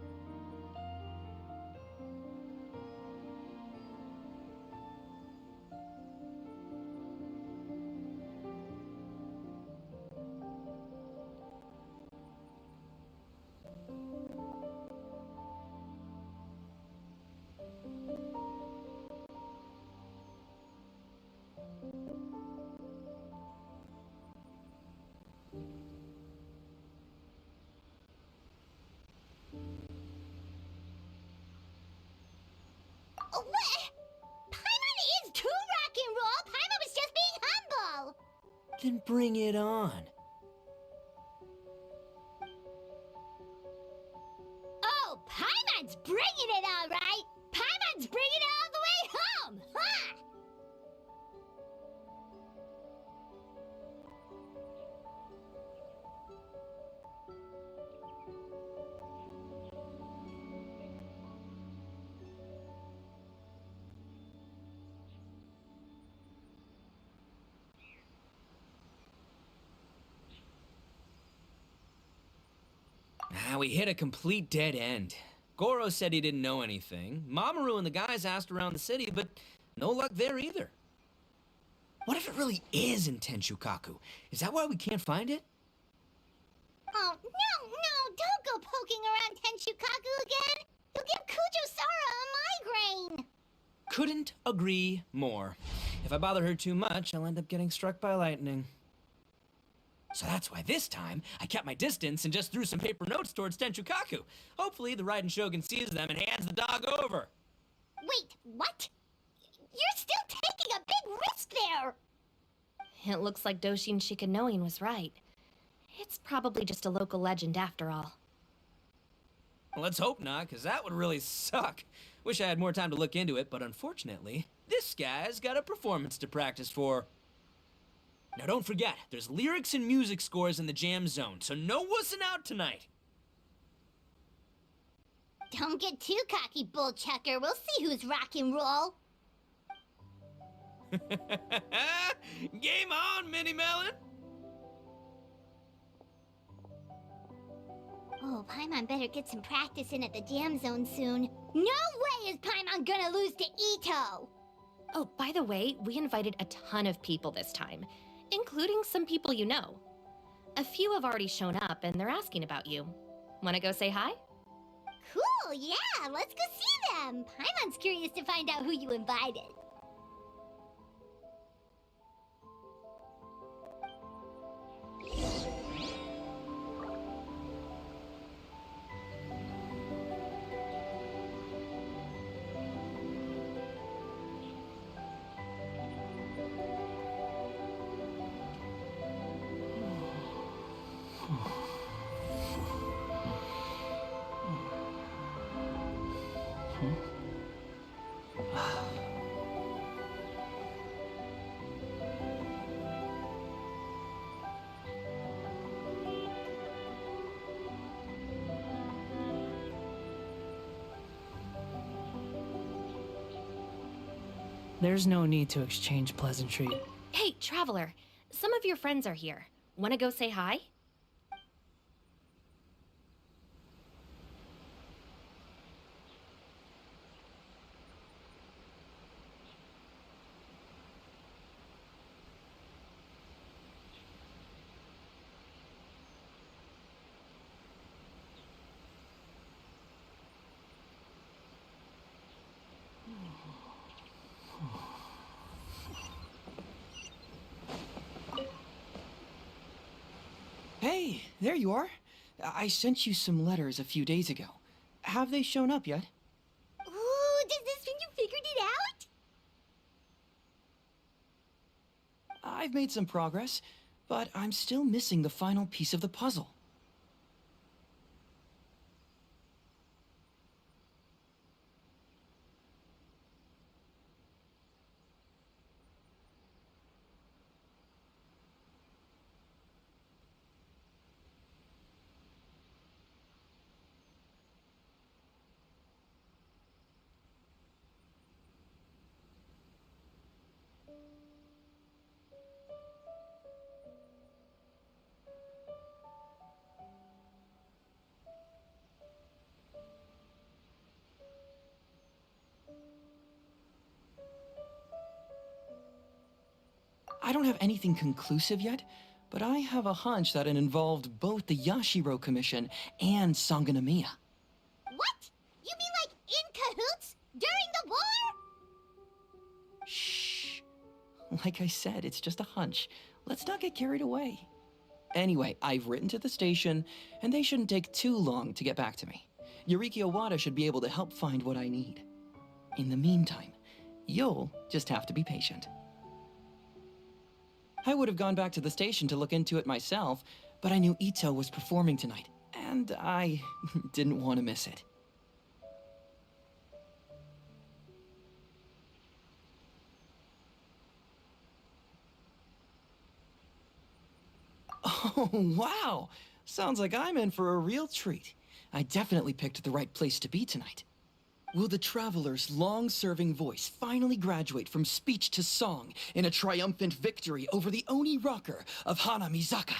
What? Paimon is too rock and roll. Paimon was just being humble. Then bring it on. Oh, Paimon's bringing it all right. Paimon's bringing it all the way home. Ha! We hit a complete dead end. Goro said he didn't know anything. Mamoru and the guys asked around the city, but no luck there either. What if it really is in Tenshukaku? Is that why we can't find it? Oh, no, don't go poking around Tenshukaku again. You'll give Kujo-Sara a migraine. Couldn't agree more. If I bother her too much, I'll end up getting struck by lightning. So that's why this time, I kept my distance and just threw some paper notes towards Tenshukaku. Hopefully, the Raiden Shogun sees them and hands the dog over. Wait, what? You're still taking a big risk there. It looks like Doshin Shikanoin was right. It's probably just a local legend after all. Well, let's hope not, because that would really suck. Wish I had more time to look into it, but unfortunately, this guy's got a performance to practice for. Now don't forget, there's lyrics and music scores in the jam zone, so no wussing out tonight. Don't get too cocky, bullchucker. We'll see who's rock and roll. Game on, Mini Melon! Oh, Paimon better get some practice in at the jam zone soon. No way is Paimon gonna lose to Itto! Oh, by the way, we invited a ton of people this time, including some people you know. A few have already shown up and they're asking about you. Wanna go say hi? Cool, yeah, let's go see them. Paimon's curious to find out who you invited. There's no need to exchange pleasantries. Hey, Traveler, some of your friends are here. Wanna go say hi? Hey, there you are. I sent you some letters a few days ago. Have they shown up yet? Ooh, does this mean you figured it out? I've made some progress, but I'm still missing the final piece of the puzzle. I don't have anything conclusive yet, but I have a hunch that it involved both the Yashiro Commission and Sangonomiya. What? You mean like in cahoots? During the war? Shh. Like I said, it's just a hunch. Let's not get carried away. Anyway, I've written to the station, and they shouldn't take too long to get back to me. Yuriki Owada should be able to help find what I need. In the meantime, you'll just have to be patient. I would have gone back to the station to look into it myself, but I knew Itto was performing tonight, and I didn't want to miss it. Oh, wow! Sounds like I'm in for a real treat. I definitely picked the right place to be tonight. Will the Traveler's long-serving voice finally graduate from speech to song in a triumphant victory over the Oni rocker of Hanamizaka?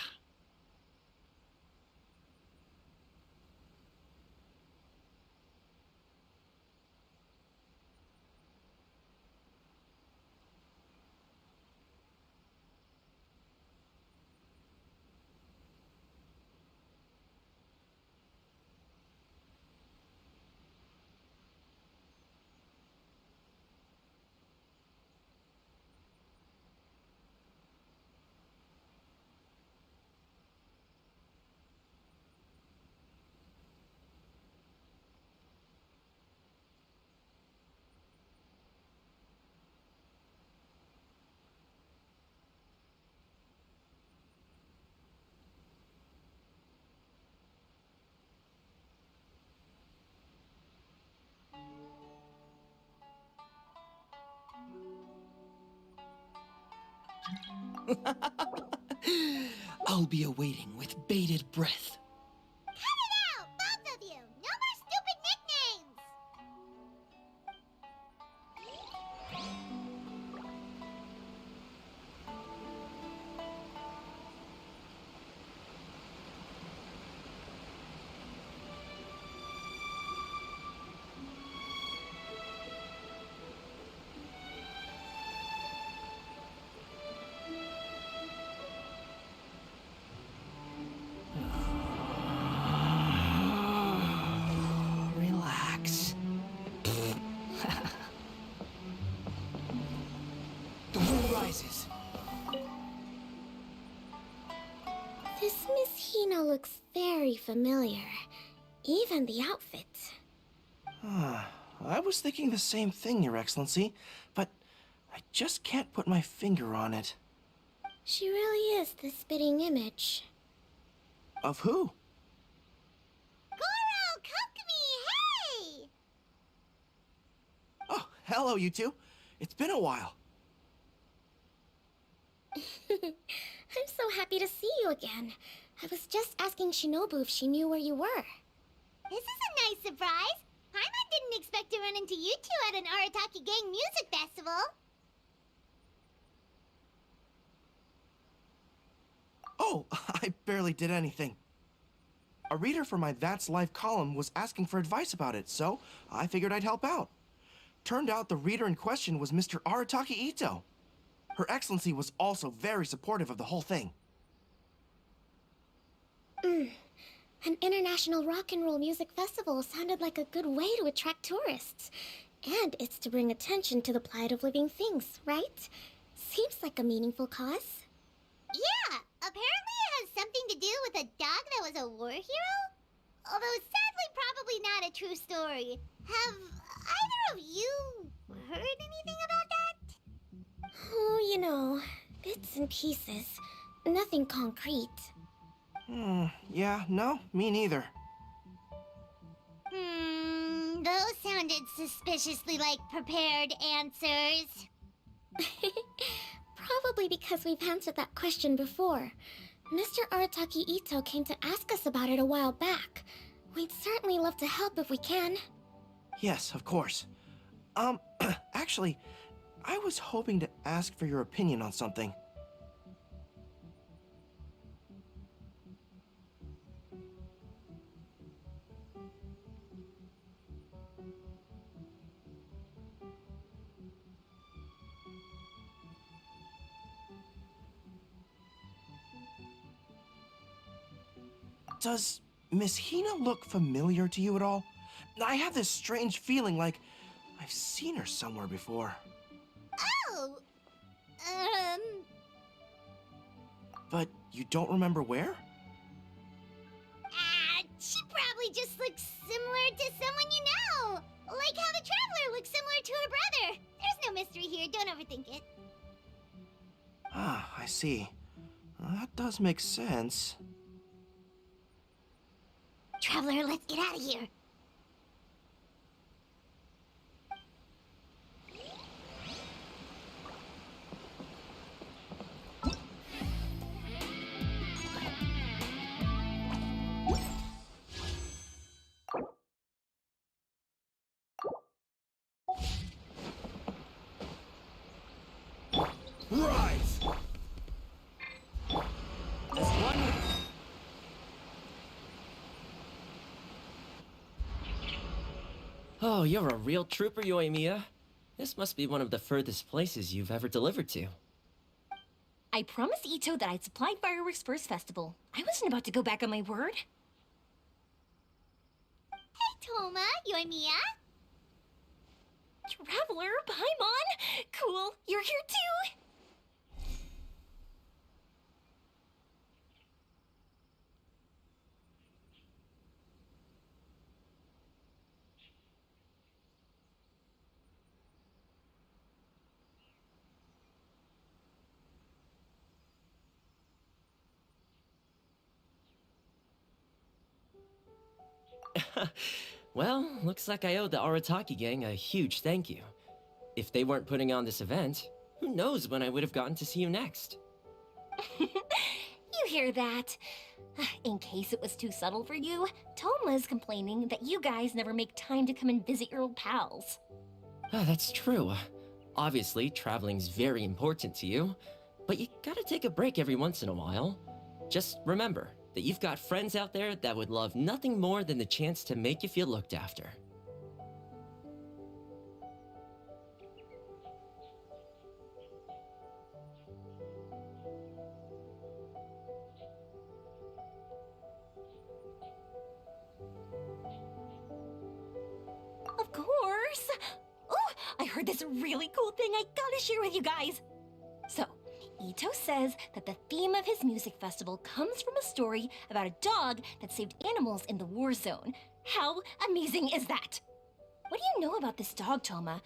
I'll be awaiting with bated breath. Cut it out, both of you! No more stupid nicknames! Relax. The moon rises. This Miss Hina looks very familiar. Even the outfit. I was thinking the same thing, Your Excellency, but I just can't put my finger on it. She really is the spitting image. Of who? Goro, Kokumi, hey! Oh, hello, you two. It's been a while. I'm so happy to see you again. I was just asking Shinobu if she knew where you were. This is a nice surprise. Paimon didn't expect to run into you two at an Arataki Gang music festival. Oh, I barely did anything. A reader for my That's Life column was asking for advice about it, so I figured I'd help out. Turned out the reader in question was Mr. Arataki Itto. Her Excellency was also very supportive of the whole thing. An international rock and roll music festival sounded like a good way to attract tourists. And it's to bring attention to the plight of living things, right? Seems like a meaningful cause. Yeah, apparently it has something to do with a dog that was a war hero? Although sadly probably not a true story. Have either of you heard anything about that? Oh, you know, bits and pieces. Nothing concrete. Yeah, no, me neither. Those sounded suspiciously like prepared answers. Probably because we've answered that question before. Mr. Arataki Itto came to ask us about it a while back. We'd certainly love to help if we can. Yes, of course. Actually, I was hoping to ask for your opinion on something. Does Miss Hina look familiar to you at all? I have this strange feeling like I've seen her somewhere before. Oh! But you don't remember where? She probably just looks similar to someone you know. Like how the Traveler looks similar to her brother. There's no mystery here, don't overthink it. Ah, I see. That does make sense. Traveler, let's get out of here. Rise! As one. Oh, you're a real trooper, Yoimiya. This must be one of the furthest places you've ever delivered to. I promised Itto that I'd supply fireworks for his festival. I wasn't about to go back on my word. Hey, Toma, Yoimiya. Traveler, Paimon! Cool, you're here too! Well, looks like I owe the Arataki gang a huge thank you. If they weren't putting on this event, who knows when I would have gotten to see you next. You hear that? In case it was too subtle for you, Toma's complaining that you guys never make time to come and visit your old pals. That's true. Obviously, traveling's very important to you, but you gotta take a break every once in a while. Just remember that you've got friends out there that would love nothing more than the chance to make you feel looked after. Of course! Oh, I heard this really cool thing I gotta share with you guys. So, Itto says that the theme of his music festival comes from a story about a dog that saved animals in the war zone. How amazing is that? What do you know about this dog, Toma?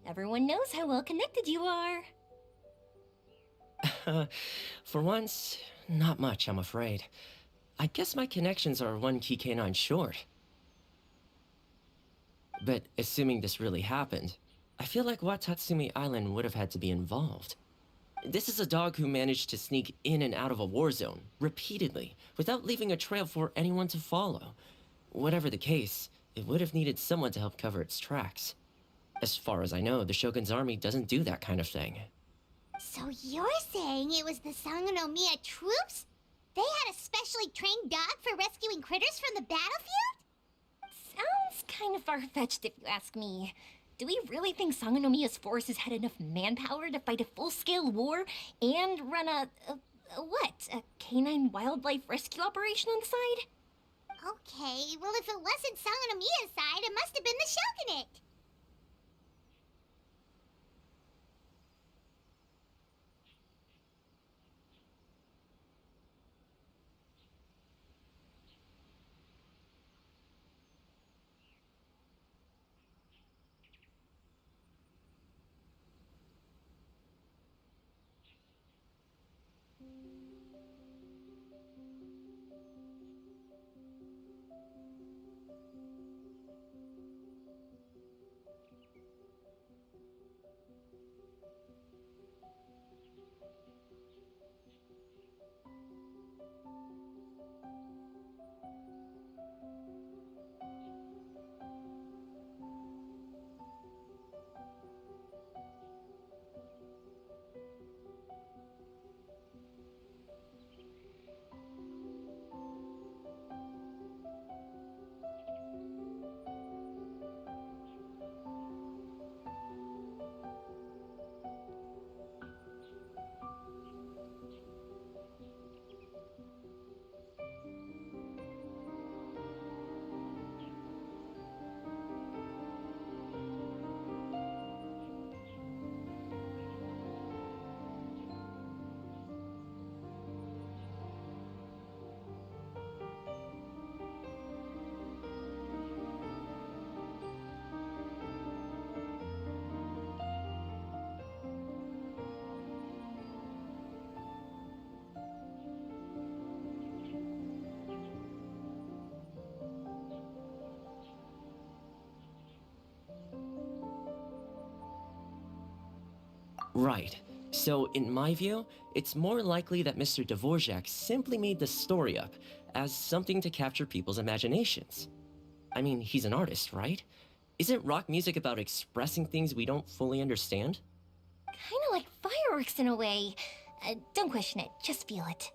Everyone knows how well connected you are. For once, not much, I'm afraid. I guess my connections are one key canine short. But assuming this really happened, I feel like Watatsumi Island would have had to be involved. This is a dog who managed to sneak in and out of a war zone, repeatedly, without leaving a trail for anyone to follow. Whatever the case, it would have needed someone to help cover its tracks. As far as I know, the Shogun's army doesn't do that kind of thing. So you're saying it was the Sangonomiya troops? They had a specially trained dog for rescuing critters from the battlefield? Sounds kind of far-fetched if you ask me. Do we really think Sangonomiya's forces had enough manpower to fight a full-scale war and run a canine wildlife rescue operation on the side? Okay, well if it wasn't Sangonomiya's side, it must have been the Shogunate. Right. So, in my view, it's more likely that Mr. Dvorak simply made the story up as something to capture people's imaginations. I mean, he's an artist, right? Isn't rock music about expressing things we don't fully understand? Kinda like fireworks in a way. Don't question it, just feel it.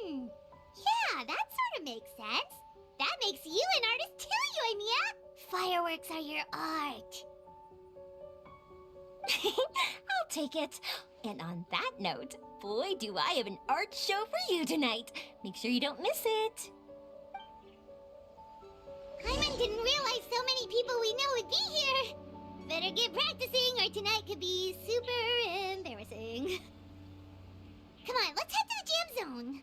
Yeah, that sort of makes sense. That makes you an artist too, Yoimiya. Fireworks are your art. I'll take it. And on that note, boy, do I have an art show for you tonight. Make sure you don't miss it. Paimon didn't realize so many people we know would be here. Better get practicing or tonight could be super embarrassing. Come on, let's head to the jam zone.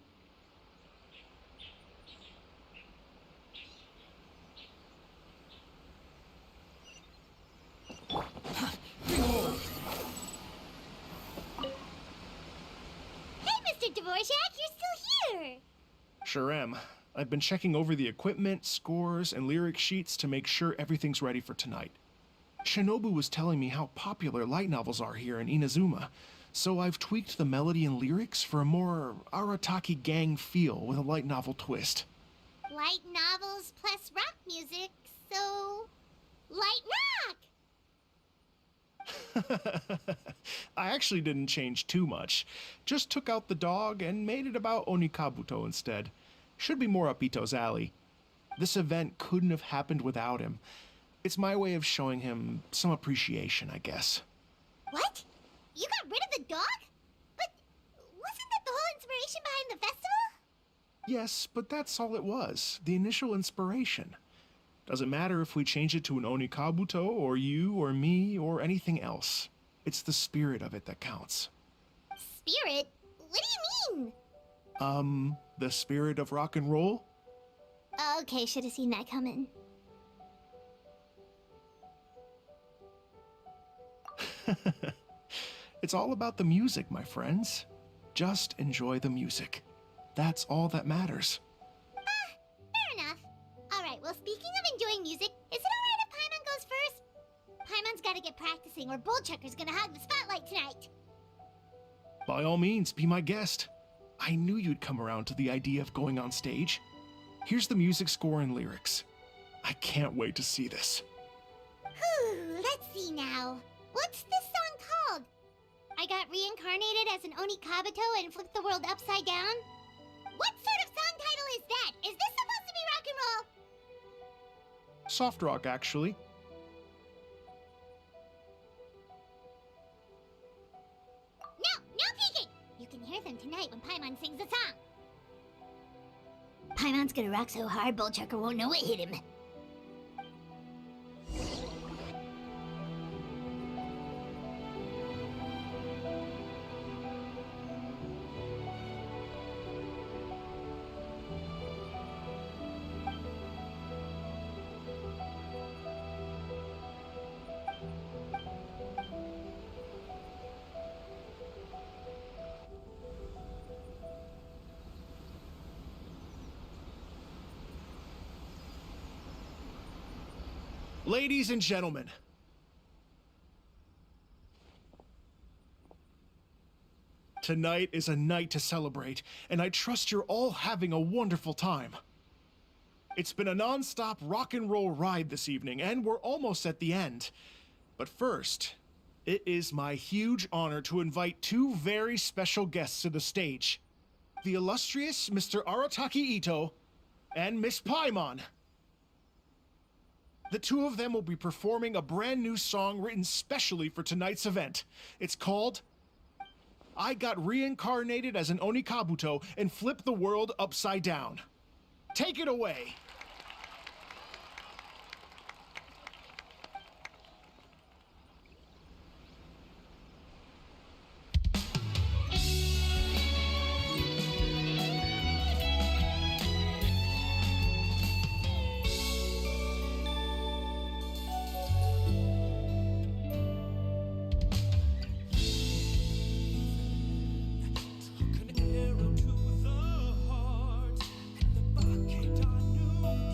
Hey, Mr. Dvorak, you're still here! Sure am. I've been checking over the equipment, scores, and lyric sheets to make sure everything's ready for tonight. Shinobu was telling me how popular light novels are here in Inazuma, so I've tweaked the melody and lyrics for a more Arataki gang feel with a light novel twist. Light novels plus rock music, so... light rock! I actually didn't change too much. Just took out the dog and made it about Onikabuto instead. Should be more up Ito's alley. This event couldn't have happened without him. It's my way of showing him some appreciation, I guess. What? You got rid of the dog? But wasn't that the whole inspiration behind the festival? Yes, but that's all it was. The initial inspiration. Doesn't matter if we change it to an Onikabuto, or you, or me, or anything else. It's the spirit of it that counts. Spirit? What do you mean? The spirit of rock and roll? Okay, should have seen that coming. It's all about the music, my friends. Just enjoy the music. That's all that matters. Fair enough. Alright, well, speaking of enjoying music, is it alright if Paimon goes first? Paimon's gotta get practicing or Bullchucker's gonna hog the spotlight tonight. By all means, be my guest. I knew you'd come around to the idea of going on stage. Here's the music score and lyrics. I can't wait to see this. Whew, let's see now. What's this song called? I got reincarnated as an Onikabuto and flipped the world upside down? What sort of song title is that? Is this supposed to be rock and roll? Soft rock, actually. No peeking! You can hear them tonight when Paimon sings the song. Paimon's gonna rock so hard, Bullchucker won't know what hit him. Ladies and gentlemen, tonight is a night to celebrate, and I trust you're all having a wonderful time. It's been a non-stop rock and roll ride this evening, and we're almost at the end. But first, it is my huge honor to invite two very special guests to the stage. The illustrious Mr. Arataki Itto and Miss Paimon. The two of them will be performing a brand new song written specially for tonight's event. It's called I Got Reincarnated as an Onikabuto and Flipped the World Upside Down. Take it away. Arrow to the heart, and the bucket I knew.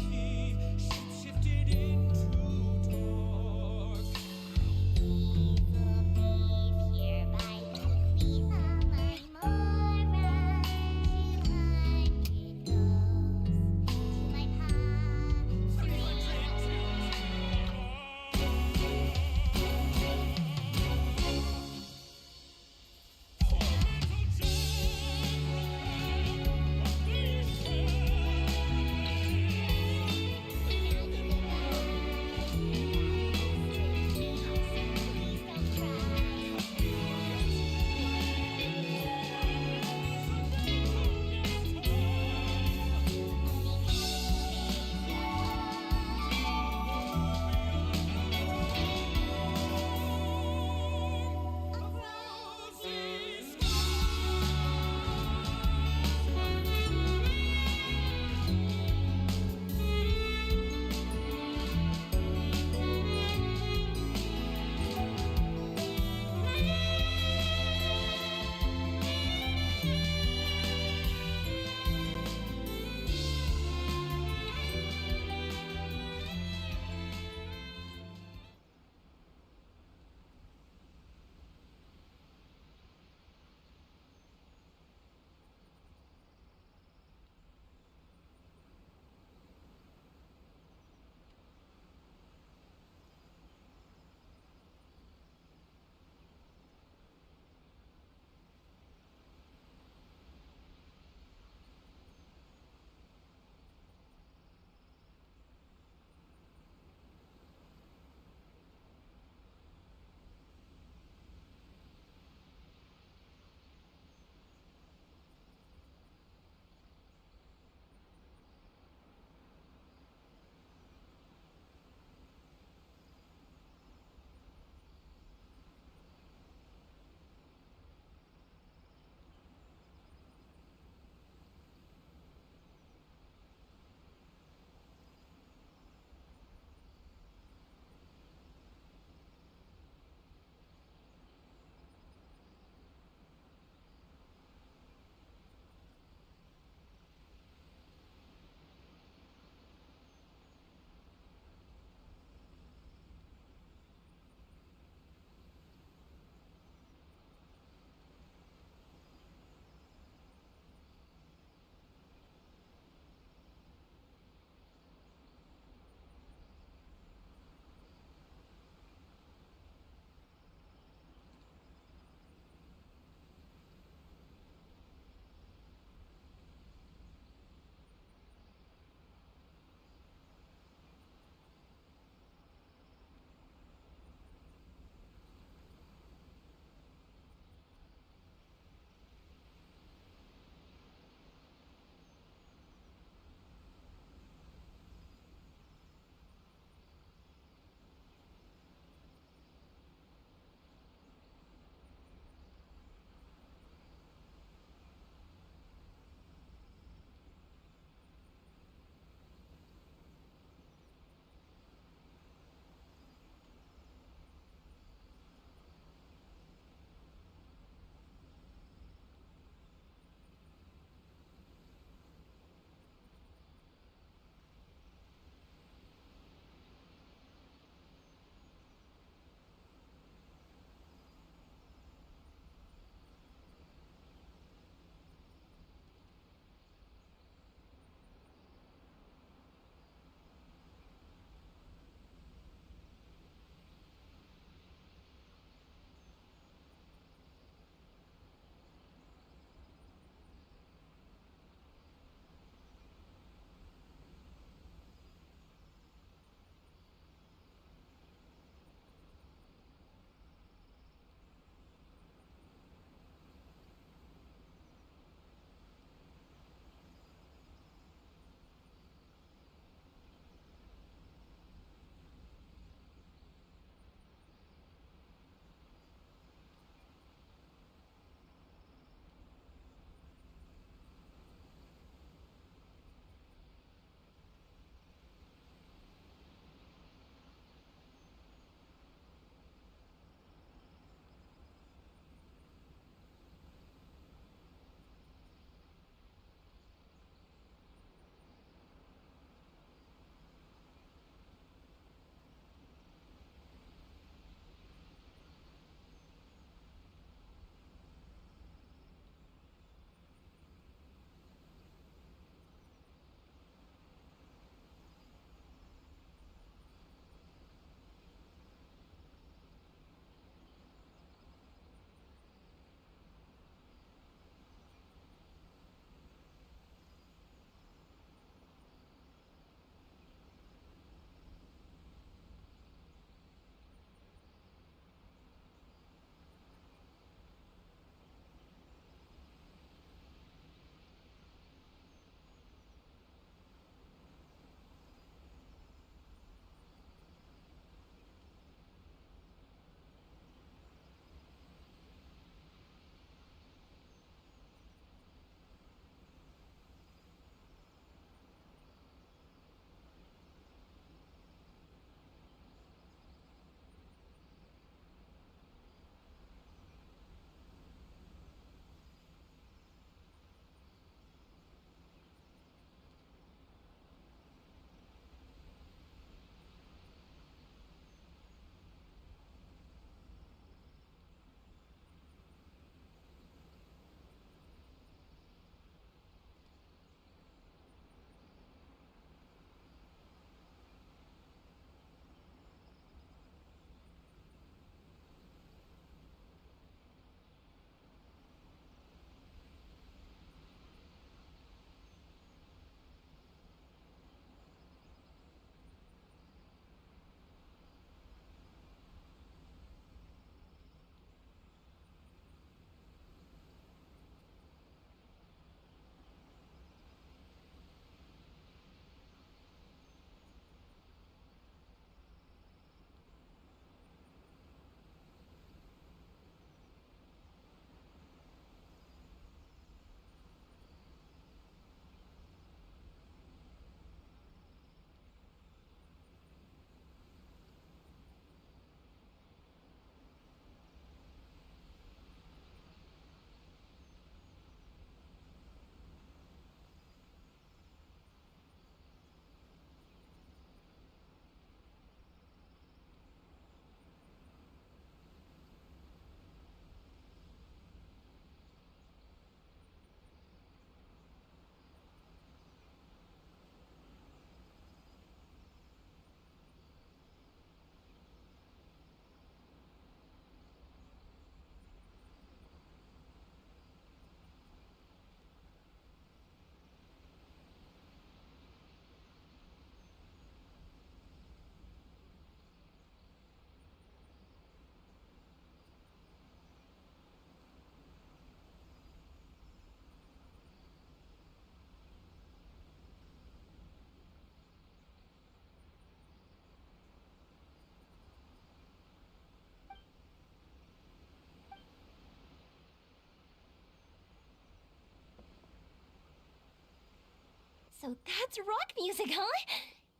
So that's rock music, huh?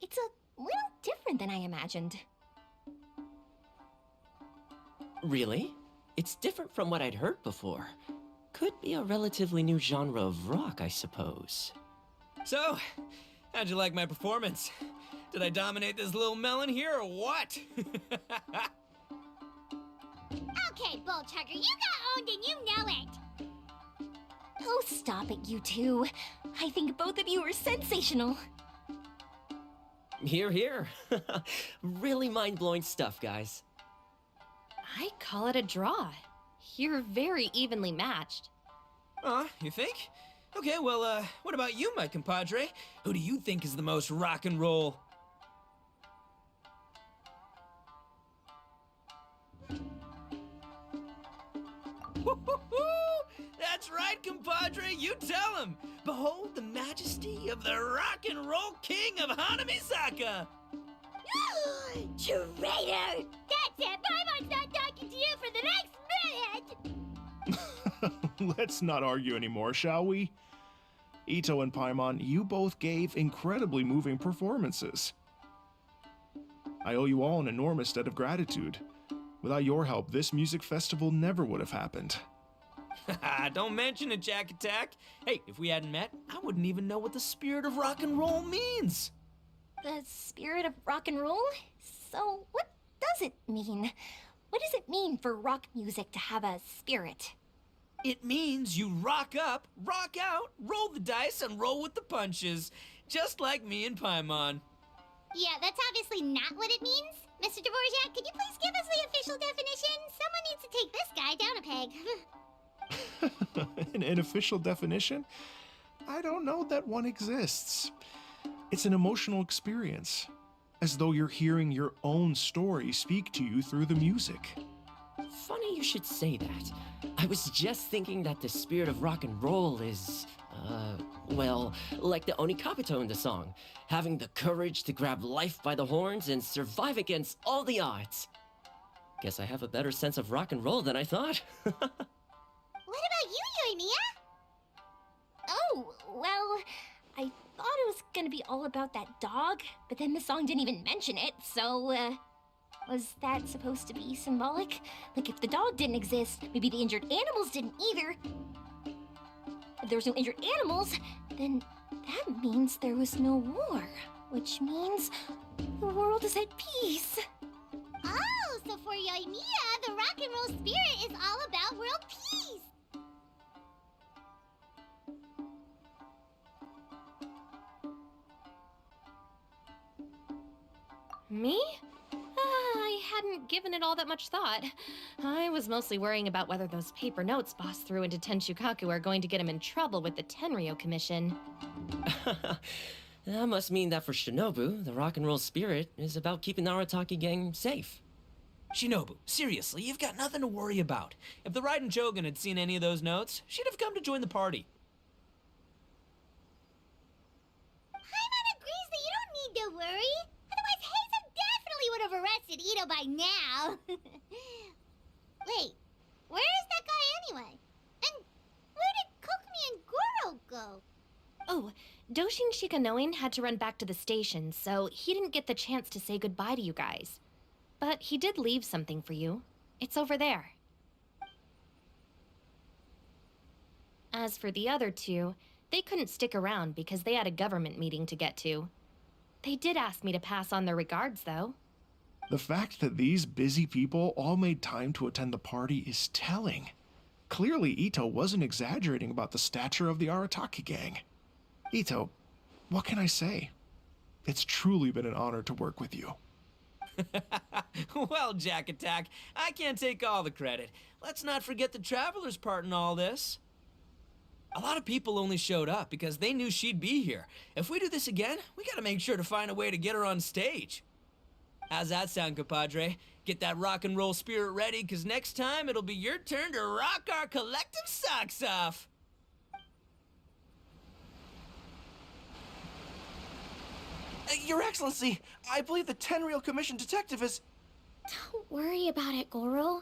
It's a little different than I imagined. Really? It's different from what I'd heard before. Could be a relatively new genre of rock, I suppose. So, how'd you like my performance? Did I dominate this little melon here or what? Okay, Bull Chugger, you got owned and you know it. Oh, stop it, you two. I think both of you are sensational. Hear, hear. Really mind-blowing stuff, guys. I call it a draw. You're very evenly matched. You think? Okay, well, what about you, my compadre? Who do you think is the most rock and roll? That's right, compadre, you tell him! Behold the majesty of the rock and roll king of Hanamisaka! Traitor! That's it! Paimon's not talking to you for the next minute! Let's not argue anymore, shall we? Itto and Paimon, you both gave incredibly moving performances. I owe you all an enormous debt of gratitude. Without your help, this music festival never would have happened. Don't mention it, Jack Attack. Hey, if we hadn't met, I wouldn't even know what the spirit of rock and roll means. The spirit of rock and roll? So, what does it mean? What does it mean for rock music to have a spirit? It means you rock up, rock out, roll the dice, and roll with the punches. Just like me and Paimon. Yeah, that's obviously not what it means. Mr. Dvorak, could you please give us the official definition? Someone needs to take this guy down a peg. An official definition? I don't know that one exists. It's an emotional experience, as though you're hearing your own story speak to you through the music. Funny you should say that. I was just thinking that the spirit of rock and roll is, well, like the Onikapito in the song, having the courage to grab life by the horns and survive against all the odds. Guess I have a better sense of rock and roll than I thought. What about you, Yoimiya? Oh, well, I thought it was gonna be all about that dog, but then the song didn't even mention it, so, was that supposed to be symbolic? Like, if the dog didn't exist, maybe the injured animals didn't either. If there was no injured animals, then that means there was no war, which means the world is at peace. Oh, so for Yoimiya, the rock and roll spirit is all about world peace. Me? I hadn't given it all that much thought. I was mostly worrying about whether those paper notes Boss threw into Tenshukaku are going to get him in trouble with the Tenryo Commission. That must mean that for Shinobu, the rock and roll spirit is about keeping the Arataki gang safe. Shinobu, seriously, you've got nothing to worry about. If the Raiden Shogun had seen any of those notes, she'd have come to join the party. Paimon agrees that you don't need to worry. Otherwise, Heizo definitely would have arrested Itto by now. Wait, where is that guy anyway? And where did Kokumi and Goro go? Oh, Doshin Shikanoin had to run back to the station, so he didn't get the chance to say goodbye to you guys. But he did leave something for you. It's over there. As for the other two, they couldn't stick around because they had a government meeting to get to. They did ask me to pass on their regards, though. The fact that these busy people all made time to attend the party is telling. Clearly, Itto wasn't exaggerating about the stature of the Arataki gang. Itto, what can I say? It's truly been an honor to work with you. Well, Jack Attack, I can't take all the credit. Let's not forget the Traveler's part in all this. A lot of people only showed up because they knew she'd be here. If we do this again, we gotta make sure to find a way to get her on stage. How's that sound, compadre? Get that rock and roll spirit ready, because next time it'll be your turn to rock our collective socks off. Your Excellency, I believe the Tenryo Commission detective is... Don't worry about it, Goro.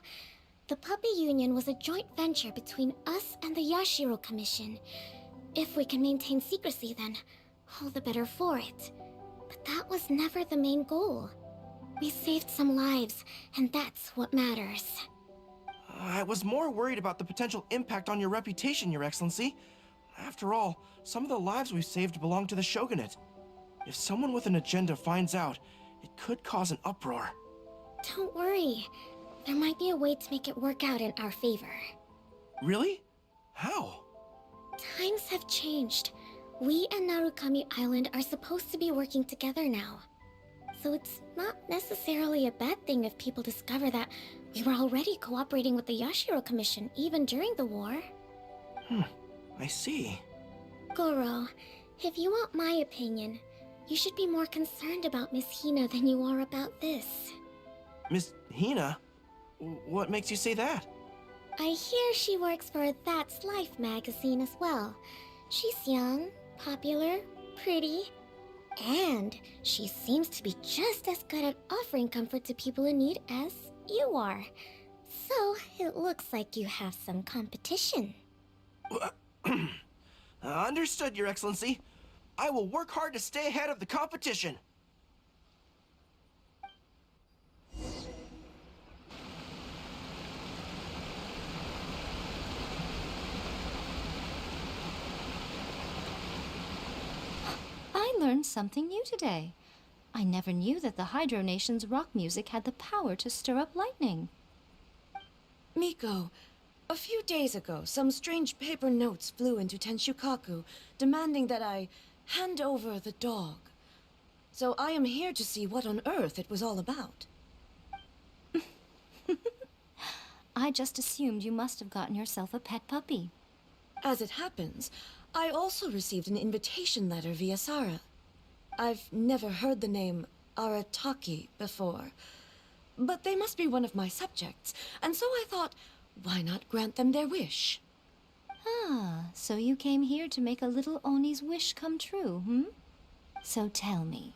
The Puppy Union was a joint venture between us and the Yashiro Commission. If we can maintain secrecy, then all the better for it. But that was never the main goal. We saved some lives, and that's what matters. I was more worried about the potential impact on your reputation, Your Excellency. After all, some of the lives we've saved belong to the Shogunate. If someone with an agenda finds out, it could cause an uproar. Don't worry. There might be a way to make it work out in our favor. Really? How? Times have changed. We and Narukami Island are supposed to be working together now. So it's not necessarily a bad thing if people discover that we were already cooperating with the Yashiro Commission even during the war. I see. Goro, if you want my opinion, you should be more concerned about Miss Hina than you are about this. Miss Hina? What makes you say that? I hear she works for That's Life magazine as well. She's young, popular, pretty, and she seems to be just as good at offering comfort to people in need as you are. So, it looks like you have some competition. Understood, Your Excellency. I will work hard to stay ahead of the competition. I learned something new today. I never knew that the Hydro Nation's rock music had the power to stir up lightning. Miko, a few days ago, some strange paper notes flew into Tenshukaku, demanding that I hand over the dog. So I am here to see what on earth it was all about. I just assumed you must have gotten yourself a pet puppy. As it happens, I also received an invitation letter via Sara. I've never heard the name Arataki before, but they must be one of my subjects, and so I thought, why not grant them their wish? Ah, so you came here to make a little Oni's wish come true, hmm? So tell me,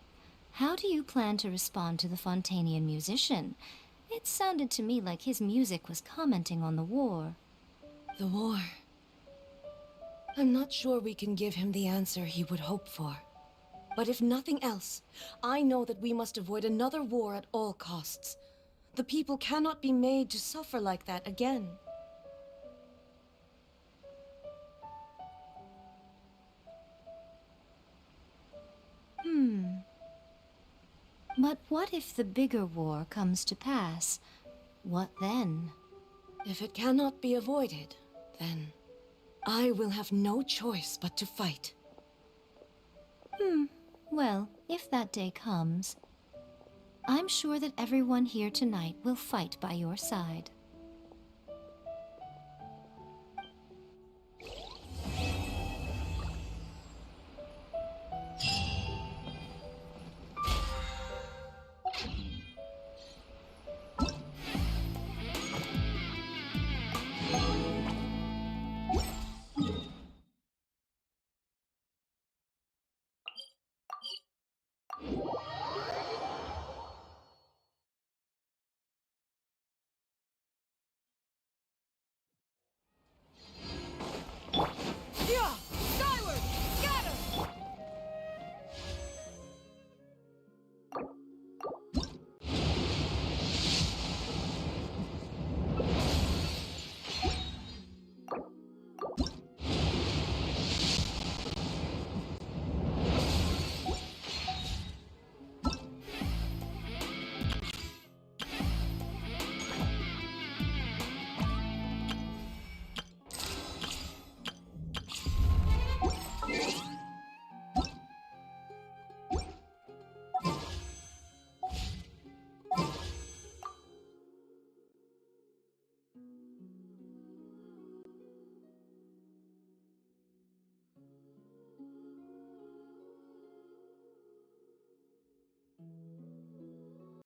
how do you plan to respond to the Fontanian musician? It sounded to me like his music was commenting on the war. The war. I'm not sure we can give him the answer he would hope for. But if nothing else, I know that we must avoid another war at all costs. The people cannot be made to suffer like that again. But what if the bigger war comes to pass? What then? If it cannot be avoided, then I will have no choice but to fight. Well, if that day comes, I'm sure that everyone here tonight will fight by your side.